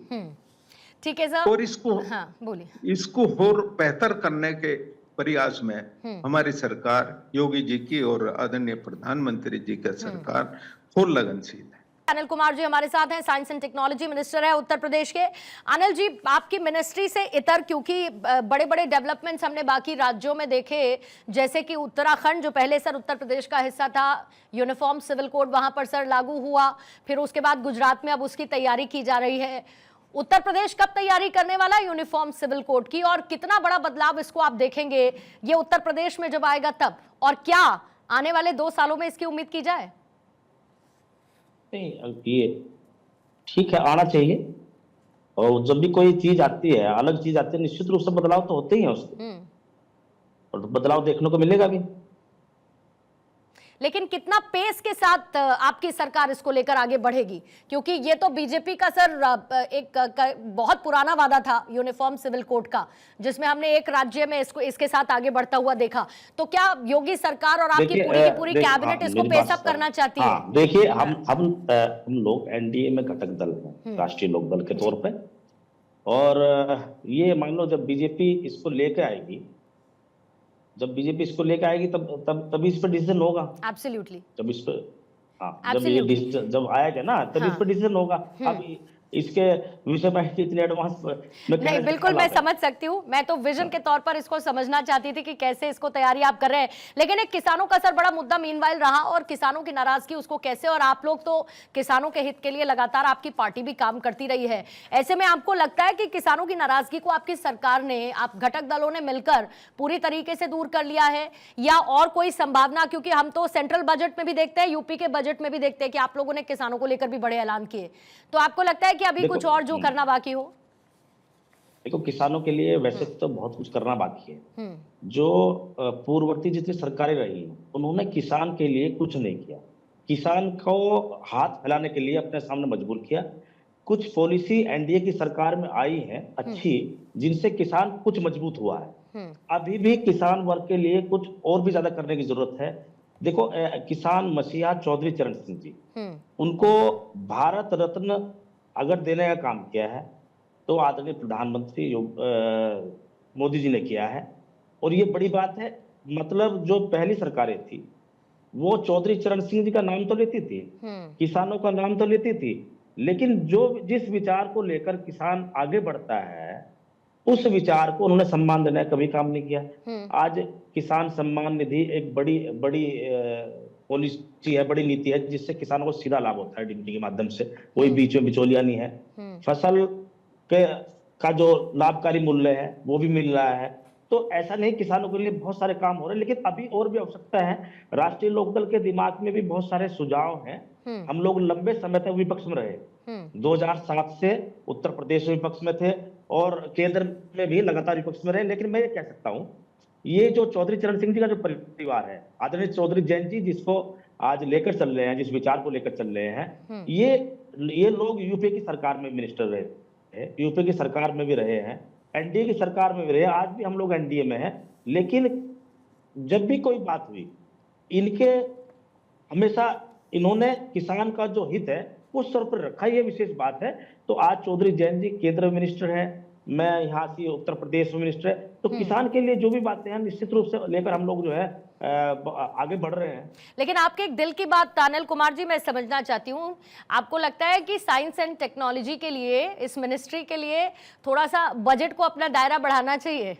ठीक है सर। और इसको, हाँ, बोलिए। इसको और बेहतर करने के प्रयास में हमारी सरकार, योगी जी की और आदरणीय प्रधानमंत्री जी का सरकार फुल लगनशील है। अनिल कुमार जी हमारे साथ हैं, साइंस एंड टेक्नोलॉजी मिनिस्टर है उत्तर प्रदेश के। अनिल जी, आपकी मिनिस्ट्री से इतर, क्योंकि बड़े बड़े डेवलपमेंट्स हमने बाकी राज्यों में देखे, जैसे कि उत्तराखंड जो पहले सर उत्तर प्रदेश का हिस्सा था, यूनिफॉर्म सिविल कोड वहां पर सर लागू हुआ, फिर उसके बाद गुजरात में अब उसकी तैयारी की जा रही है। उत्तर प्रदेश कब तैयारी करने वाला यूनिफॉर्म सिविल कोड की, और कितना बड़ा बदलाव इसको आप देखेंगे ये उत्तर प्रदेश में जब आएगा तब, और क्या आने वाले 2 सालों में इसकी उम्मीद की जाए? नहीं, ये ठीक है, आना चाहिए। और जब भी कोई चीज आती है, अलग चीज आती है, निश्चित रूप से बदलाव तो होते ही हैं उसके, और बदलाव देखने को मिलेगा भी। लेकिन कितना पेस के साथ आपकी सरकार इसको लेकर आगे बढ़ेगी? क्योंकि ये तो बीजेपी का सर एक बहुत पुराना वादा था यूनिफॉर्म सिविल कोड का, जिसमें हमने एक राज्य में इसके साथ आगे बढ़ता हुआ देखा। तो क्या योगी सरकार और आपकी पूरी की पूरी कैबिनेट इसको पेस अप करना चाहती है? देखिए, हम लोग एनडीए में घटक दल हैं, राष्ट्रीय लोक दल के तौर पे, और ये मान लो जब बीजेपी इसको लेकर आएगी, तभी इस पर डिसीजन होगा। एब्सोल्युटली। जब इस पर, हाँ, जब आएगा ना तभी इस पर डिसीजन होगा। अब इसके विषय में इतने एडवांस नहीं, बिल्कुल मैं समझ सकती हूँ। मैं तो विजन के तौर पर इसको समझना चाहती थी कि कैसे इसको तैयारी आप कर रहे हैं। लेकिन एक किसानों का सर बड़ा मुद्दा मीनवाइल रहा, और किसानों की नाराजगी उसको कैसे, और आप लोग तो किसानों के हित के लिए लगातार, आपकी पार्टी भी काम करती रही है। ऐसे में आपको लगता है कि किसानों की नाराजगी को आपकी सरकार ने, आप घटक दलों ने मिलकर पूरी तरीके से दूर कर लिया है, या और कोई संभावना? क्योंकि हम तो सेंट्रल बजट में भी देखते हैं, यूपी के बजट में भी देखते हैं कि आप लोगों ने किसानों को लेकर भी बड़े ऐलान किए। तो आपको लगता है कि अभी कुछ और जो करना बाकी हो? देखो, किसानों के लिए वैसे तो बहुत कुछ करना बाकी है। जो पूर्ववर्ती जितनी सरकारें रही उन्होंने किसान के लिए कुछ नहीं किया, किसान को हाथ फैलाने के लिए अपने सामने मजबूर किया। कुछ पॉलिसी एनडीए की सरकार में आई है अच्छी, जिनसे किसान कुछ मजबूत हुआ है। अभी भी किसान वर्ग के लिए कुछ और भी ज्यादा करने की जरूरत है। देखो, किसान मसीहा चौधरी चरण सिंह जी, उनको भारत रत्न अगर देने का काम किया है तो आदरणीय प्रधानमंत्री मोदी जी ने किया है, और ये बड़ी बात है। मतलब जो पहली सरकारें थी वो चौधरी चरण सिंह जी का नाम तो लेती थी, किसानों का नाम तो लेती थी, लेकिन जिस विचार को लेकर किसान आगे बढ़ता है उस विचार को उन्होंने सम्मान देने का कभी काम नहीं किया। आज किसान सम्मान निधि एक बड़ी बड़ी पॉलिसी है, बड़ी नीति है, जिससे किसानों को सीधा लाभ होता है डीबीटी के माध्यम से, कोई बीच में बिचौलिया नहीं है। फसल का जो लाभकारी मूल्य है वो भी मिल रहा है। तो ऐसा नहीं, किसानों के लिए बहुत सारे काम हो रहे हैं, लेकिन अभी और भी आवश्यकता है। राष्ट्रीय लोकदल के दिमाग में भी बहुत सारे सुझाव हैं। हम लोग लंबे समय तक विपक्ष में रहे, 2007 से उत्तर प्रदेश में विपक्ष में थे और केंद्र में भी लगातार विपक्ष में रहे। लेकिन मैं ये कह सकता हूं, ये जो चौधरी चरण सिंह जी का जो परिवार है, आदरणीय चौधरी जैन जी जिसको आज लेकर चल रहे हैं, जिस विचार को लेकर चल रहे हैं, ये लोग यूपी की सरकार में मिनिस्टर रहे, यूपी की सरकार में भी रहे हैं, एनडीए की सरकार में भी रहे, आज भी हम लोग एनडीए में हैं। लेकिन जब भी कोई बात हुई, इनके हमेशा इन्होंने किसान का जो हित है वो सर पर रखा, ये विशेष बात है। तो आज चौधरी जैन जी केंद्र मिनिस्टर है, मैं यहाँ से उत्तर प्रदेश में मिनिस्टर है, तो किसान के लिए जो भी बातें हैं निश्चित रूप से लेकर हम लोग जो है आगे बढ़ रहे हैं। लेकिन आपके एक दिल की बात तानल कुमार जी मैं समझना चाहती हूँ, आपको लगता है कि साइंस एंड टेक्नोलॉजी के लिए, इस मिनिस्ट्री के लिए थोड़ा सा बजट को अपना दायरा बढ़ाना चाहिए?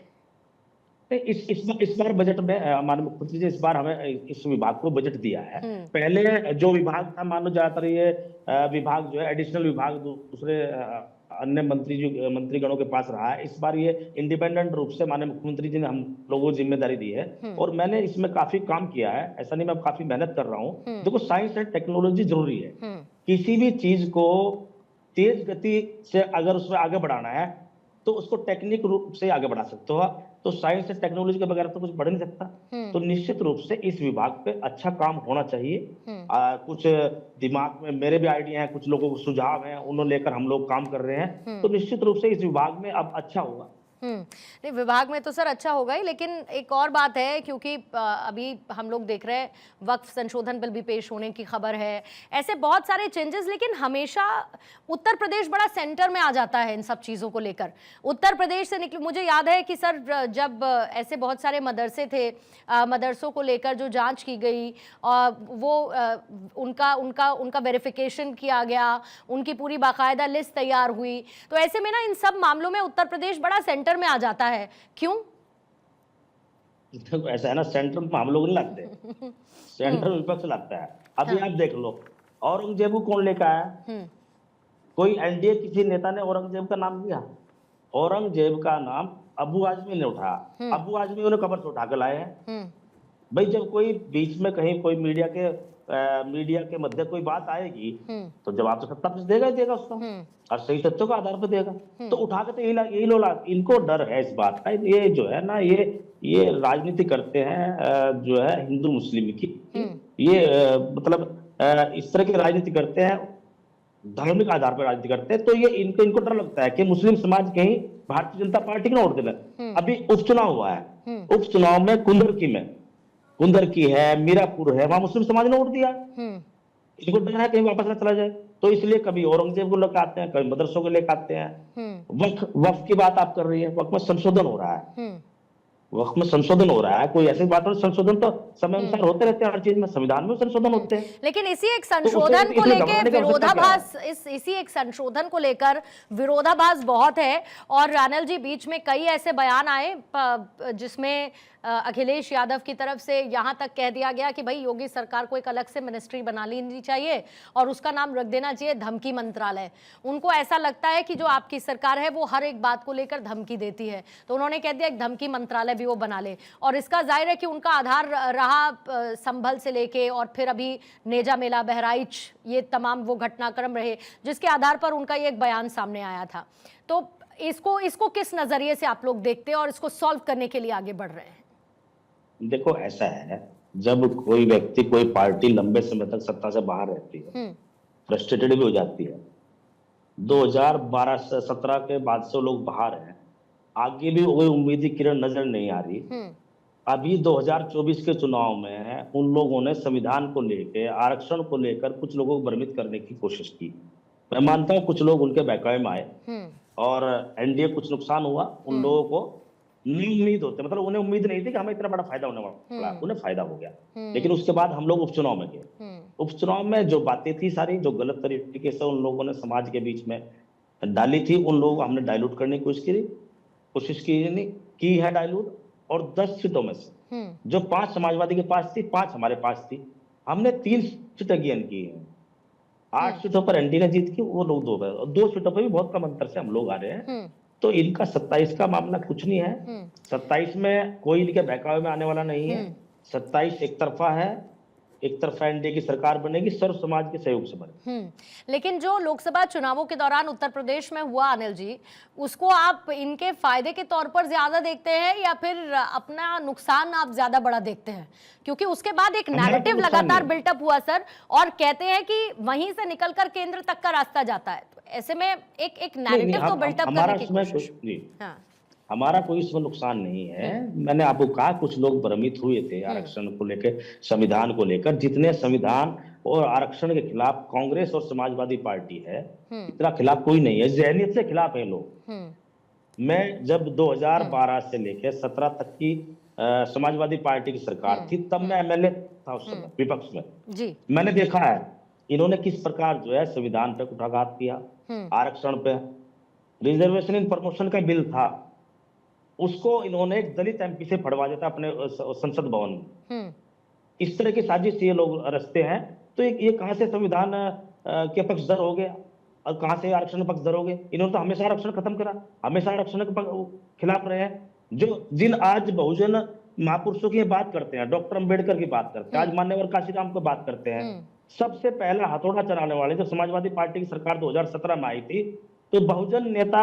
इस बार बजट में माननीय मुख्यमंत्री जी इस बार हमें इस विभाग को बजट दिया है। पहले जो विभाग था, मान लो ज्यादातर ये विभाग जो है एडिशनल विभाग दूसरे अन्य मंत्रीगणों के पास रहा है। इस बार ये इंडिपेंडेंट रूप से माननीय मुख्यमंत्री जी ने हम लोगों को जिम्मेदारी दी है और मैंने इसमें काफी काम किया है। ऐसा नहीं, मैं काफी मेहनत कर रहा हूँ। देखो, साइंस एंड टेक्नोलॉजी जरूरी है। किसी भी चीज को तेज गति से अगर उसमें आगे बढ़ाना है तो उसको टेक्निक रूप से आगे बढ़ा सकते हो। तो साइंस एंड टेक्नोलॉजी के बगैर तो कुछ बढ़ नहीं सकता। तो निश्चित रूप से इस विभाग पे अच्छा काम होना चाहिए। कुछ दिमाग में मेरे भी आइडिया हैं, कुछ लोगों को सुझाव हैं, उन्हें लेकर हम लोग काम कर रहे हैं। तो निश्चित रूप से इस विभाग में अब अच्छा होगा। नहीं, विभाग में तो सर अच्छा होगा ही, लेकिन एक और बात है, क्योंकि अभी हम लोग देख रहे हैं वक्फ संशोधन बिल भी पेश होने की खबर है, ऐसे बहुत सारे चेंजेस, लेकिन हमेशा उत्तर प्रदेश बड़ा सेंटर में आ जाता है इन सब चीज़ों को लेकर। उत्तर प्रदेश से निकले, मुझे याद है कि सर जब ऐसे बहुत सारे मदरसे थे, मदरसों को लेकर जो जांच की गई वो उनका वेरिफिकेशन किया गया, उनकी पूरी बाकायदा लिस्ट तैयार हुई, तो ऐसे में ना इन सब मामलों में उत्तर प्रदेश बड़ा सेंटर में आ जाता है। क्यों? ऐसा है ना, सेंटर में हम लोग नहीं लगते, सेंटर विपक्ष लगता है। अभी आप देख लो, औरंगजेब को कौन लेकर आया? कोई एनडीए किसी नेता ने औरंगजेब का नाम लिया? औरंगजेब का नाम अबू आजमी ने उठाया। अबू आजमी उन्हें कब्र से उठा कर लाए हैं। भाई, जब कोई बीच में कहीं कोई मीडिया के मध्य कोई बात आएगी तो जवाब तो सत्ता पक्ष देगा ही देगा उसका, और सही तथ्यों के आधार पर देगा। तो उठा के तो यही लोग, इनको डर है इस बात का। ये जो है ना, ये राजनीति करते हैं जो है हिंदू मुस्लिम की, ये मतलब इस तरह की राजनीति करते हैं, धार्मिक आधार पर राजनीति करते हैं। तो ये इनको डर लगता है कि मुस्लिम समाज कहीं भारतीय जनता पार्टी को ना वोट देना। अभी उपचुनाव हुआ है, उपचुनाव में कुंदरकी है, मीरापुर है, वहां मुस्लिम समाज ने वोट दिया। इनको डर है कहीं वापस ना चला जाए, तो इसलिए कभी औरंगजेब को लेकर आते हैं, कभी मदरसों को लेकर आते हैं। वक्फ की बात आप कर रही है, वक्फ में संशोधन हो रहा है, वक्त में संशोधन हो रहा है। कोई ऐसी बात हो, संशोधन तो समय अनुसार होते रहते हैं, हर चीज में, संविधान में संशोधन होते हैं। लेकिन इसी एक संशोधन को लेकर विरोधाभास, इसी एक संशोधन को लेकर विरोधाभास बहुत है। और रानल जी, बीच में कई ऐसे बयान आए जिसमें अखिलेश यादव की तरफ से यहाँ तक कह दिया गया कि भाई योगी सरकार को एक अलग से मिनिस्ट्री बना लेनी चाहिए और उसका नाम रख देना चाहिए धमकी मंत्रालय। उनको ऐसा लगता है कि जो आपकी सरकार है वो हर एक बात को लेकर धमकी देती है, तो उन्होंने कह दिया एक धमकी मंत्रालय भी वो बना ले। और इसका जाहिर है कि उनका आधार रहा संभल से लेके और फिर अभी नेजा मेला, बहराइच, ये तमाम वो घटनाक्रम रहे जिसके आधार पर उनका ये एक बयान सामने आया था। तो इसको किस नजरिए से आप लोग देखते हैं और इसको सॉल्व करने के लिए आगे बढ़ रहे हैं? देखो ऐसा है, जब कोई व्यक्ति कोई पार्टी लंबे समय तक सत्ता से बाहर रहती है, फ्रस्ट्रेटेड भी हो जाती है। 2012-17 के बाद से लोग बाहर हैं, आगे भी कोई उम्मीद की किरण नजर नहीं आ रही। अभी 2024 के चुनाव में उन लोगों ने संविधान को लेकर, आरक्षण को लेकर कुछ लोगों को भ्रमित करने की कोशिश की। मैं मानता हूं कुछ लोग उनके बहकावे में आए और एनडीए कुछ नुकसान हुआ। उन लोगों को नहीं उम्मीद होते, मतलब उन्हें उम्मीद नहीं थी कि हमें इतना बड़ा फायदा होने वाला, उन्हें फायदा हो गया। लेकिन उसके बाद हम लोग उपचुनाव में गए। उपचुनाव में जो बातें थी सारी, जो गलत तरीके से उन लोगों ने समाज के बीच में डाली थी, उन लोगों को हमने डाइल्यूट करने की कोशिश की है डाइल्यूट। और 10 सीटों में से जो 5 समाजवादी के पास थी, 5 हमारे पास थी, हमने 3 सीटें गेन की हैं। 8 सीटों पर एनडीए ने जीत की, वो लोग 2 सीटों पर भी बहुत कम अंतर से हम लोग आ रहे हैं। तो इनका 27 का मामला कुछ नहीं है। 27 में कोई इनके बहकावे में आने वाला नहीं है। 27 एक तरफा है, एक तरफा एनडीए की सरकार बनेगी, सर्व समाज के सहयोग से बनेगी। लेकिन जो लोकसभा चुनावों के दौरान उत्तर प्रदेश में हुआ अनिल जी, उसको आप इनके फायदे के तौर पर ज्यादा देखते हैं या फिर अपना नुकसान आप ज्यादा बड़ा देखते हैं? क्योंकि उसके बाद एक नैरेटिव लगातार बिल्टअप हुआ सर, और कहते हैं कि वहीं से निकलकर केंद्र तक का रास्ता जाता है। तो ऐसे में एक नैरेटिव तो बिल्टअप करने की कोशिश। हमारा कोई इसमें नुकसान नहीं है। मैंने आपको कहा कुछ लोग भ्रमित हुए थे आरक्षण को लेकर, संविधान को लेकर। जितने संविधान और आरक्षण के खिलाफ कांग्रेस और समाजवादी पार्टी है, इतना खिलाफ कोई नहीं है। जहनीत से खिलाफ है लोग। मैं जब 2012 से लेकर 17 तक की समाजवादी पार्टी की सरकार थी, तब मैं एमएलए था उस समय विपक्ष में जी। मैंने देखा है इन्होंने किस प्रकार जो है संविधान पे कुठाघात किया, आरक्षण पे। रिजर्वेशन इन प्रमोशन का बिल था, उसको इन्होंने एक दलित एमपी से फड़वा देता अपने संसद भवन में। इस तरह की साजिश ये लोग रचते हैं। तो ये कहां से संविधान के पक्षधर हो गया और कहां से आरक्षण पक्षधर हो गए? इन्होंने तो हमेशा आरक्षण खत्म करा, हमेशा आरक्षण के खिलाफ रहे हैं। जिन आज बहुजन महापुरुषों की बात करते हैं, डॉक्टर अंबेडकर की बात करते हैं, आज मान्यवर काशीराम की बात करते हैं, सबसे पहला हथौड़ा चलाने वाले जब समाजवादी पार्टी की सरकार 2017 में आई थी, तो बहुजन नेता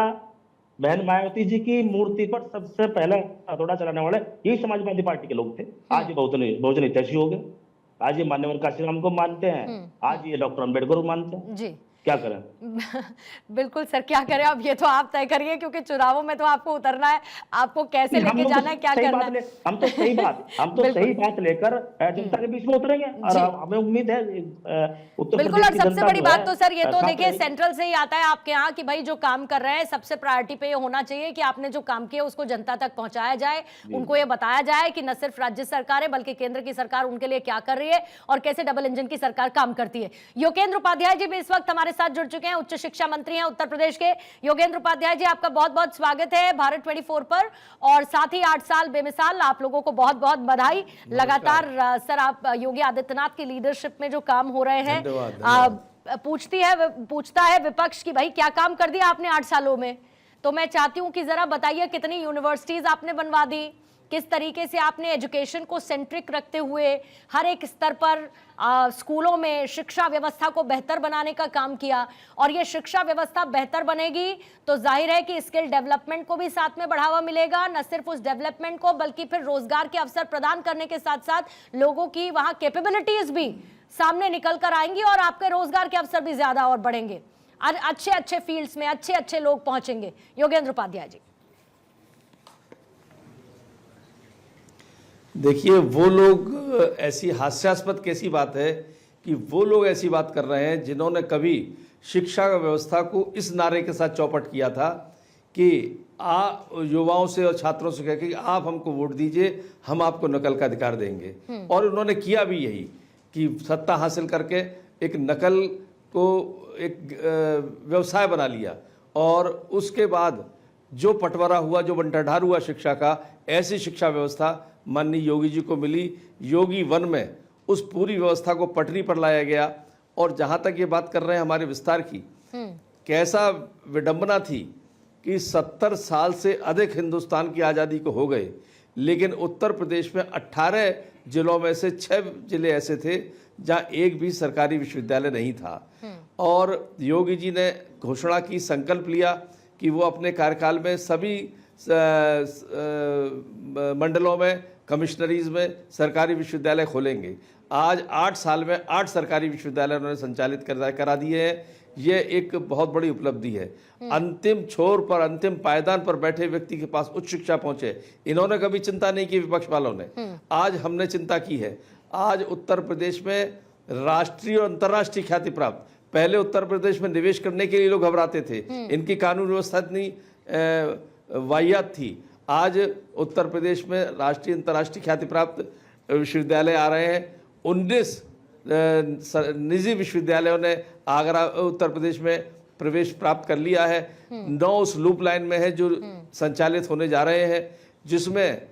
बहन मायावती जी की मूर्ति पर सबसे पहले हथौड़ा चलाने वाले यही समाजवादी पार्टी के लोग थे। आज ये बहुजन हितैषी हो गए, आज ये मान्यवर काशीराम को मानते हैं, आज ये डॉक्टर अंबेडकर को मानते हैं जी। क्या करें? बिल्कुल सर, क्या करें अब ये तो आप तय करिए, क्योंकि चुनावों में तो आपको उतरना है, आपको कैसे लेके जाना है, क्या करना है। हम तो सही बात लेकर जनता के बीच में उतरेंगे और हमें उम्मीद है बिल्कुल। और सबसे बड़ी बात तो सर ये तो देखिए सेंट्रल से ही आता है आपके यहाँ कि भाई जो काम कर रहे हैं सबसे प्रायोरिटी पे ये होना चाहिए कि आपने जो काम किया उसको जनता तक पहुंचाया जाए, उनको ये बताया जाए कि न सिर्फ राज्य सरकार है बल्कि केंद्र की सरकार उनके लिए क्या कर रही है और कैसे डबल इंजन की सरकार काम करती है। योगेंद्र उपाध्याय जी भी इस वक्त हमारे साथ जुड़ चुके हैं, उच्च शिक्षा मंत्री हैं उत्तर प्रदेश के। योगेंद्र उपाध्याय जी, आपका बहुत बहुत स्वागत है भारत 24 पर, और साथ ही 8 साल बेमिसाल, आप लोगों को बहुत बहुत बधाई। लगातार सर आप योगी आदित्यनाथ की लीडरशिप में जो काम हो रहे हैं, पूछता है विपक्ष की भाई क्या काम कर दिया आपने 8 सालों में। तो मैं चाहती हूं कि जरा बताइए कितनी यूनिवर्सिटीज आपने बनवा दी, किस तरीके से आपने एजुकेशन को सेंट्रिक रखते हुए हर एक स्तर पर स्कूलों में शिक्षा व्यवस्था को बेहतर बनाने का काम किया। और ये शिक्षा व्यवस्था बेहतर बनेगी तो जाहिर है कि स्किल डेवलपमेंट को भी साथ में बढ़ावा मिलेगा, न सिर्फ उस डेवलपमेंट को बल्कि फिर रोजगार के अवसर प्रदान करने के साथ साथ लोगों की वहां कैपेबिलिटीज भी सामने निकल कर आएंगी और आपके रोजगार के अवसर भी ज्यादा और बढ़ेंगे, अच्छे अच्छे फील्ड्स में अच्छे अच्छे लोग पहुंचेंगे। योगेंद्र उपाध्याय जी, देखिए वो लोग ऐसी हास्यास्पद कैसी बात है कि वो लोग ऐसी बात कर रहे हैं जिन्होंने कभी शिक्षा व्यवस्था को इस नारे के साथ चौपट किया था कि युवाओं से और छात्रों से कह के आप हमको वोट दीजिए, हम आपको नकल का अधिकार देंगे। और उन्होंने किया भी यही कि सत्ता हासिल करके एक नकल को एक व्यवसाय बना लिया। और उसके बाद जो पटवारा हुआ, जो बंटाढार हुआ शिक्षा का, ऐसी शिक्षा व्यवस्था माननीय योगी जी को मिली। योगी वन में उस पूरी व्यवस्था को पटरी पर लाया गया। और जहाँ तक ये बात कर रहे हैं हमारे विस्तार की, कैसा विडंबना थी कि 70 साल से अधिक हिंदुस्तान की आज़ादी को हो गए, लेकिन उत्तर प्रदेश में 18 जिलों में से 6 जिले ऐसे थे जहाँ एक भी सरकारी विश्वविद्यालय नहीं था। और योगी जी ने घोषणा की, संकल्प लिया कि वो अपने कार्यकाल में सभी मंडलों में, कमिश्नरीज में सरकारी विश्वविद्यालय खोलेंगे। आज 8 साल में 8 सरकारी विश्वविद्यालय उन्होंने संचालित करा दिए हैं। ये एक बहुत बड़ी उपलब्धि है। अंतिम छोर पर, अंतिम पायदान पर बैठे व्यक्ति के पास उच्च शिक्षा पहुंचे। इन्होंने कभी चिंता नहीं की, विपक्ष वालों ने। आज हमने चिंता की है। आज उत्तर प्रदेश में राष्ट्रीय और अंतर्राष्ट्रीय ख्याति प्राप्त, पहले उत्तर प्रदेश में निवेश करने के लिए लोग घबराते थे, इनकी कानून व्यवस्था इतनी वाहियात थी। आज उत्तर प्रदेश में राष्ट्रीय अंतर्राष्ट्रीय ख्याति प्राप्त विश्वविद्यालय आ रहे हैं। 19 निजी विश्वविद्यालयों ने आगरा उत्तर प्रदेश में प्रवेश प्राप्त कर लिया है। 9 उस लूप लाइन में है जो संचालित होने जा रहे हैं, जिसमें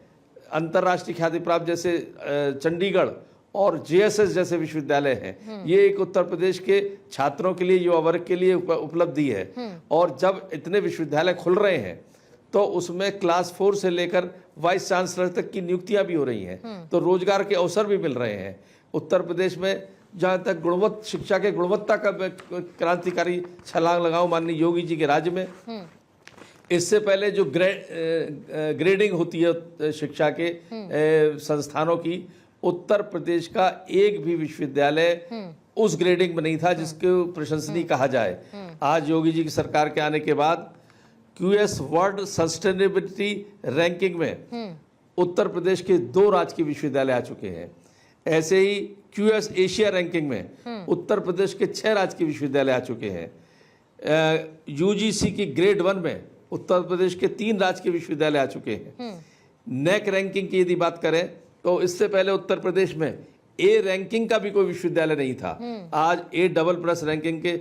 अंतर्राष्ट्रीय ख्याति प्राप्त जैसे चंडीगढ़ और जेएसएस जैसे विश्वविद्यालय हैं। ये एक उत्तर प्रदेश के छात्रों के लिए, युवा वर्ग के लिए उपलब्धि है। और जब इतने विश्वविद्यालय खुल रहे हैं तो उसमें क्लास 4 से लेकर वाइस चांसलर तक की नियुक्तियां भी हो रही हैं, तो रोजगार के अवसर भी मिल रहे हैं। उत्तर प्रदेश में जहाँ तक शिक्षा के गुणवत्ता का क्रांतिकारी छलांग लगाऊं माननीय योगी जी के राज्य में। इससे पहले जो ग्रेडिंग होती है शिक्षा के संस्थानों की, उत्तर प्रदेश का एक भी विश्वविद्यालय उस ग्रेडिंग में नहीं था जिसको प्रशंसनीय कहा जाए। आज योगी जी की सरकार के आने के बाद QS वर्ल्ड सस्टेनेबिलिटी रैंकिंग में उत्तर प्रदेश के 2 राजकीय विश्वविद्यालय आ चुके हैं। ऐसे ही QS एशिया रैंकिंग में उत्तर प्रदेश के 6 राजकीय विश्वविद्यालय आ चुके हैं। UGC की ग्रेड 1 में उत्तर प्रदेश के 3 राजकीय विश्वविद्यालय आ चुके हैं। NAC रैंकिंग की यदि बात करें तो इससे पहले उत्तर प्रदेश में A रैंकिंग का भी कोई विश्वविद्यालय नहीं था। आज A++ रैंकिंग के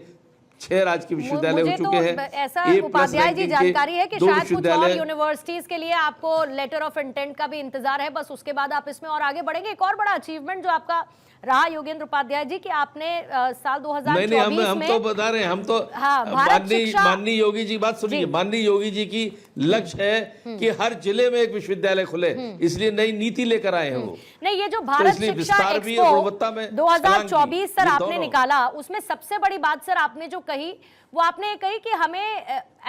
6 राजकीय विश्वविद्यालय हो चुके हैं। ऐसा उपाध्याय जी जानकारी है कि शायद कुछ और यूनिवर्सिटीज के लिए आपको लेटर ऑफ इंटेंट का भी इंतजार है, बस उसके बाद आप इसमें और आगे बढ़ेंगे। एक और बड़ा अचीवमेंट जो आपका रहा योगेंद्र उपाध्याय जी कि आपने साल 2024 नहीं, हम तो बता रहे हैं, हम तो माननीय योगी जी, बात सुनिए, माननीय योगी जी की लक्ष्य है कि हर जिले में एक विश्वविद्यालय खुले, इसलिए नई नीति लेकर आए हैं वो। नहीं, ये जो भारत शिक्षा एक्सपो 2024 सर आपने निकाला, उसमें सबसे बड़ी बात सर आपने जो कही वो आपने कही कि हमें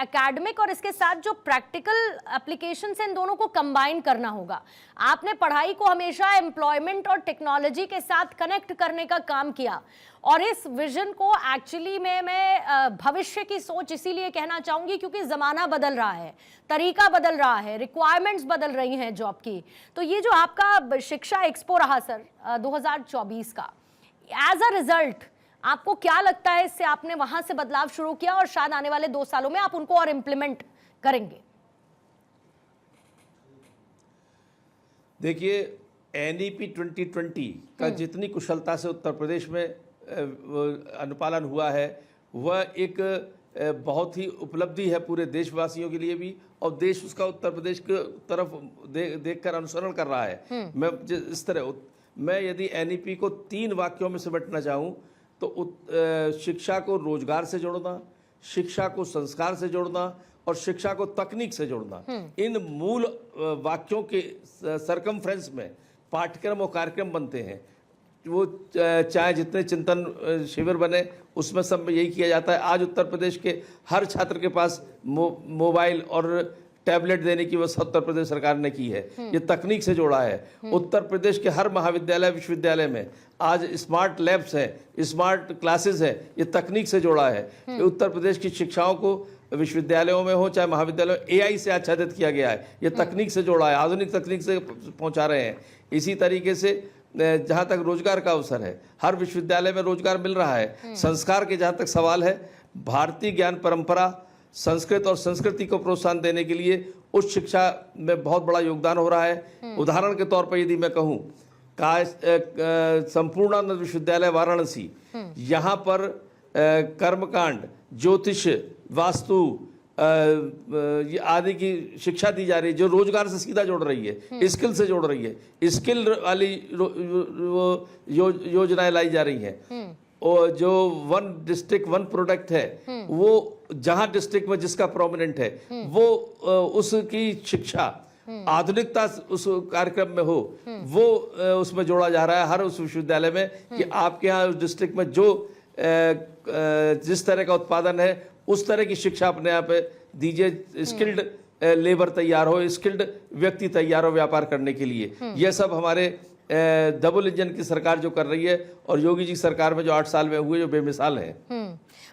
एकेडमिक और इसके साथ जो प्रैक्टिकल एप्लीकेशन है इन दोनों को कंबाइन करना होगा। आपने पढ़ाई को हमेशा एम्प्लॉयमेंट और टेक्नोलॉजी के साथ कनेक्ट करने का काम किया, और इस विजन को एक्चुअली में मैं भविष्य की सोच इसीलिए कहना चाहूंगी क्योंकि जमाना बदल रहा है, तरीका बदल रहा है, रिक्वायरमेंट्स बदल रही हैं जॉब की। तो ये जो आपका शिक्षा एक्सपो रहा सर 2024 का, एज अ रिजल्ट आपको क्या लगता है, इससे आपने वहां से बदलाव शुरू किया और शायद आने वाले 2 सालों में आप उनको और इंप्लीमेंट करेंगे? देखिए, NEP 2020 का जितनी कुशलता से उत्तर प्रदेश में अनुपालन हुआ है, वह एक बहुत ही उपलब्धि है पूरे देशवासियों के लिए भी, और देश उसका उत्तर प्रदेश की तरफ देखकर अनुसरण कर रहा है। मैं इस तरह मैं यदि NEP को 3 वाक्यों में समेटना चाहूँ तो शिक्षा को रोजगार से जोड़ना, शिक्षा को संस्कार से जोड़ना और शिक्षा को तकनीक से जोड़ना, इन मूल वाक्यों के सरकमफ्रेंस में पाठ्यक्रम और कार्यक्रम बनते हैं। वो चाहे जितने चिंतन शिविर बने उसमें सब में यही किया जाता है। आज उत्तर प्रदेश के हर छात्र के पास मोबाइल और टैबलेट देने की व्यवस्था उत्तर प्रदेश सरकार ने की है। ये तकनीक से जोड़ा है। उत्तर प्रदेश के हर महाविद्यालय विश्वविद्यालय में आज स्मार्ट लैब्स हैं, स्मार्ट क्लासेस हैं, ये तकनीक से जोड़ा है। उत्तर प्रदेश की शिक्षाओं को विश्वविद्यालयों में हो चाहे महाविद्यालयों में AI से आच्छादित किया गया है। ये तकनीक से जोड़ा है, आधुनिक तकनीक से पहुंचा रहे हैं। इसी तरीके से जहाँ तक रोजगार का अवसर है, हर विश्वविद्यालय में रोजगार मिल रहा है। संस्कार के जहाँ तक सवाल है, भारतीय ज्ञान परंपरा, संस्कृत और संस्कृति को प्रोत्साहन देने के लिए उच्च शिक्षा में बहुत बड़ा योगदान हो रहा है। उदाहरण के तौर पर यदि मैं कहूँ, संपूर्णानंद विश्वविद्यालय वाराणसी, यहाँ पर कर्मकांड, ज्योतिष, वास्तु आदि की शिक्षा दी जा रही है, जो रोजगार से सीधा जोड़ रही है, स्किल से जोड़ रही है। स्किल वाली योजनाएं लाई जा रही हैं। और जो 1 डिस्ट्रिक्ट 1 प्रोडक्ट है, वो जहां डिस्ट्रिक्ट में जिसका प्रोमिनेंट है, वो उसकी शिक्षा आधुनिकता उस कार्यक्रम में हो, वो उसमें जोड़ा जा रहा है हर उस विश्वविद्यालय में कि आपके यहाँ उस डिस्ट्रिक्ट में जो जिस तरह का उत्पादन है उस तरह की शिक्षा अपने यहाँ पे दीजिए, स्किल्ड लेबर तैयार हो, स्किल्ड व्यक्ति तैयार हो व्यापार करने के लिए। यह सब हमारे डबल इंजन की सरकार जो कर रही है और योगी जी सरकार में जो 8 साल में हुए, जो बेमिसाल है।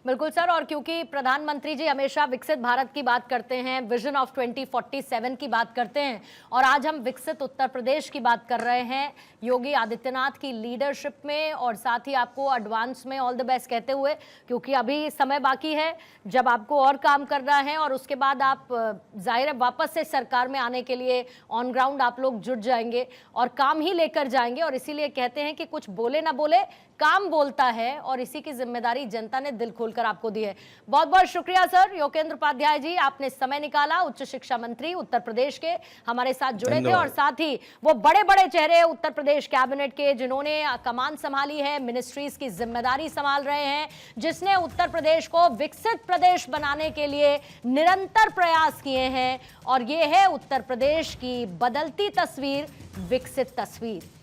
बिल्कुल सर, और क्योंकि प्रधानमंत्री जी हमेशा विकसित भारत की बात करते हैं, विजन ऑफ 2047 की बात करते हैं, और आज हम विकसित उत्तर प्रदेश की बात कर रहे हैं योगी आदित्यनाथ की लीडरशिप में, और साथ ही आपको एडवांस में ऑल द बेस्ट कहते हुए, क्योंकि अभी समय बाकी है जब आपको और काम करना है और उसके बाद आप जाहिर है वापस से सरकार में आने के लिए ऑन ग्राउंड आप लोग जुट जाएंगे और काम ही लेकर जाएंगे। और इसीलिए कहते हैं कि कुछ बोले ना बोले, काम बोलता है, और इसी की जिम्मेदारी जनता ने दिल खोलकर आपको दी है। बहुत बहुत शुक्रिया सर योगेंद्र उपाध्याय जी, आपने समय निकाला, उच्च शिक्षा मंत्री उत्तर प्रदेश के हमारे साथ जुड़े थे, और साथ ही वो बड़े बड़े चेहरे उत्तर प्रदेश कैबिनेट के जिन्होंने कमान संभाली है, मिनिस्ट्रीज की जिम्मेदारी संभाल रहे हैं, जिसने उत्तर प्रदेश को विकसित प्रदेश बनाने के लिए निरंतर प्रयास किए हैं। और ये है उत्तर प्रदेश की बदलती तस्वीर, विकसित तस्वीर।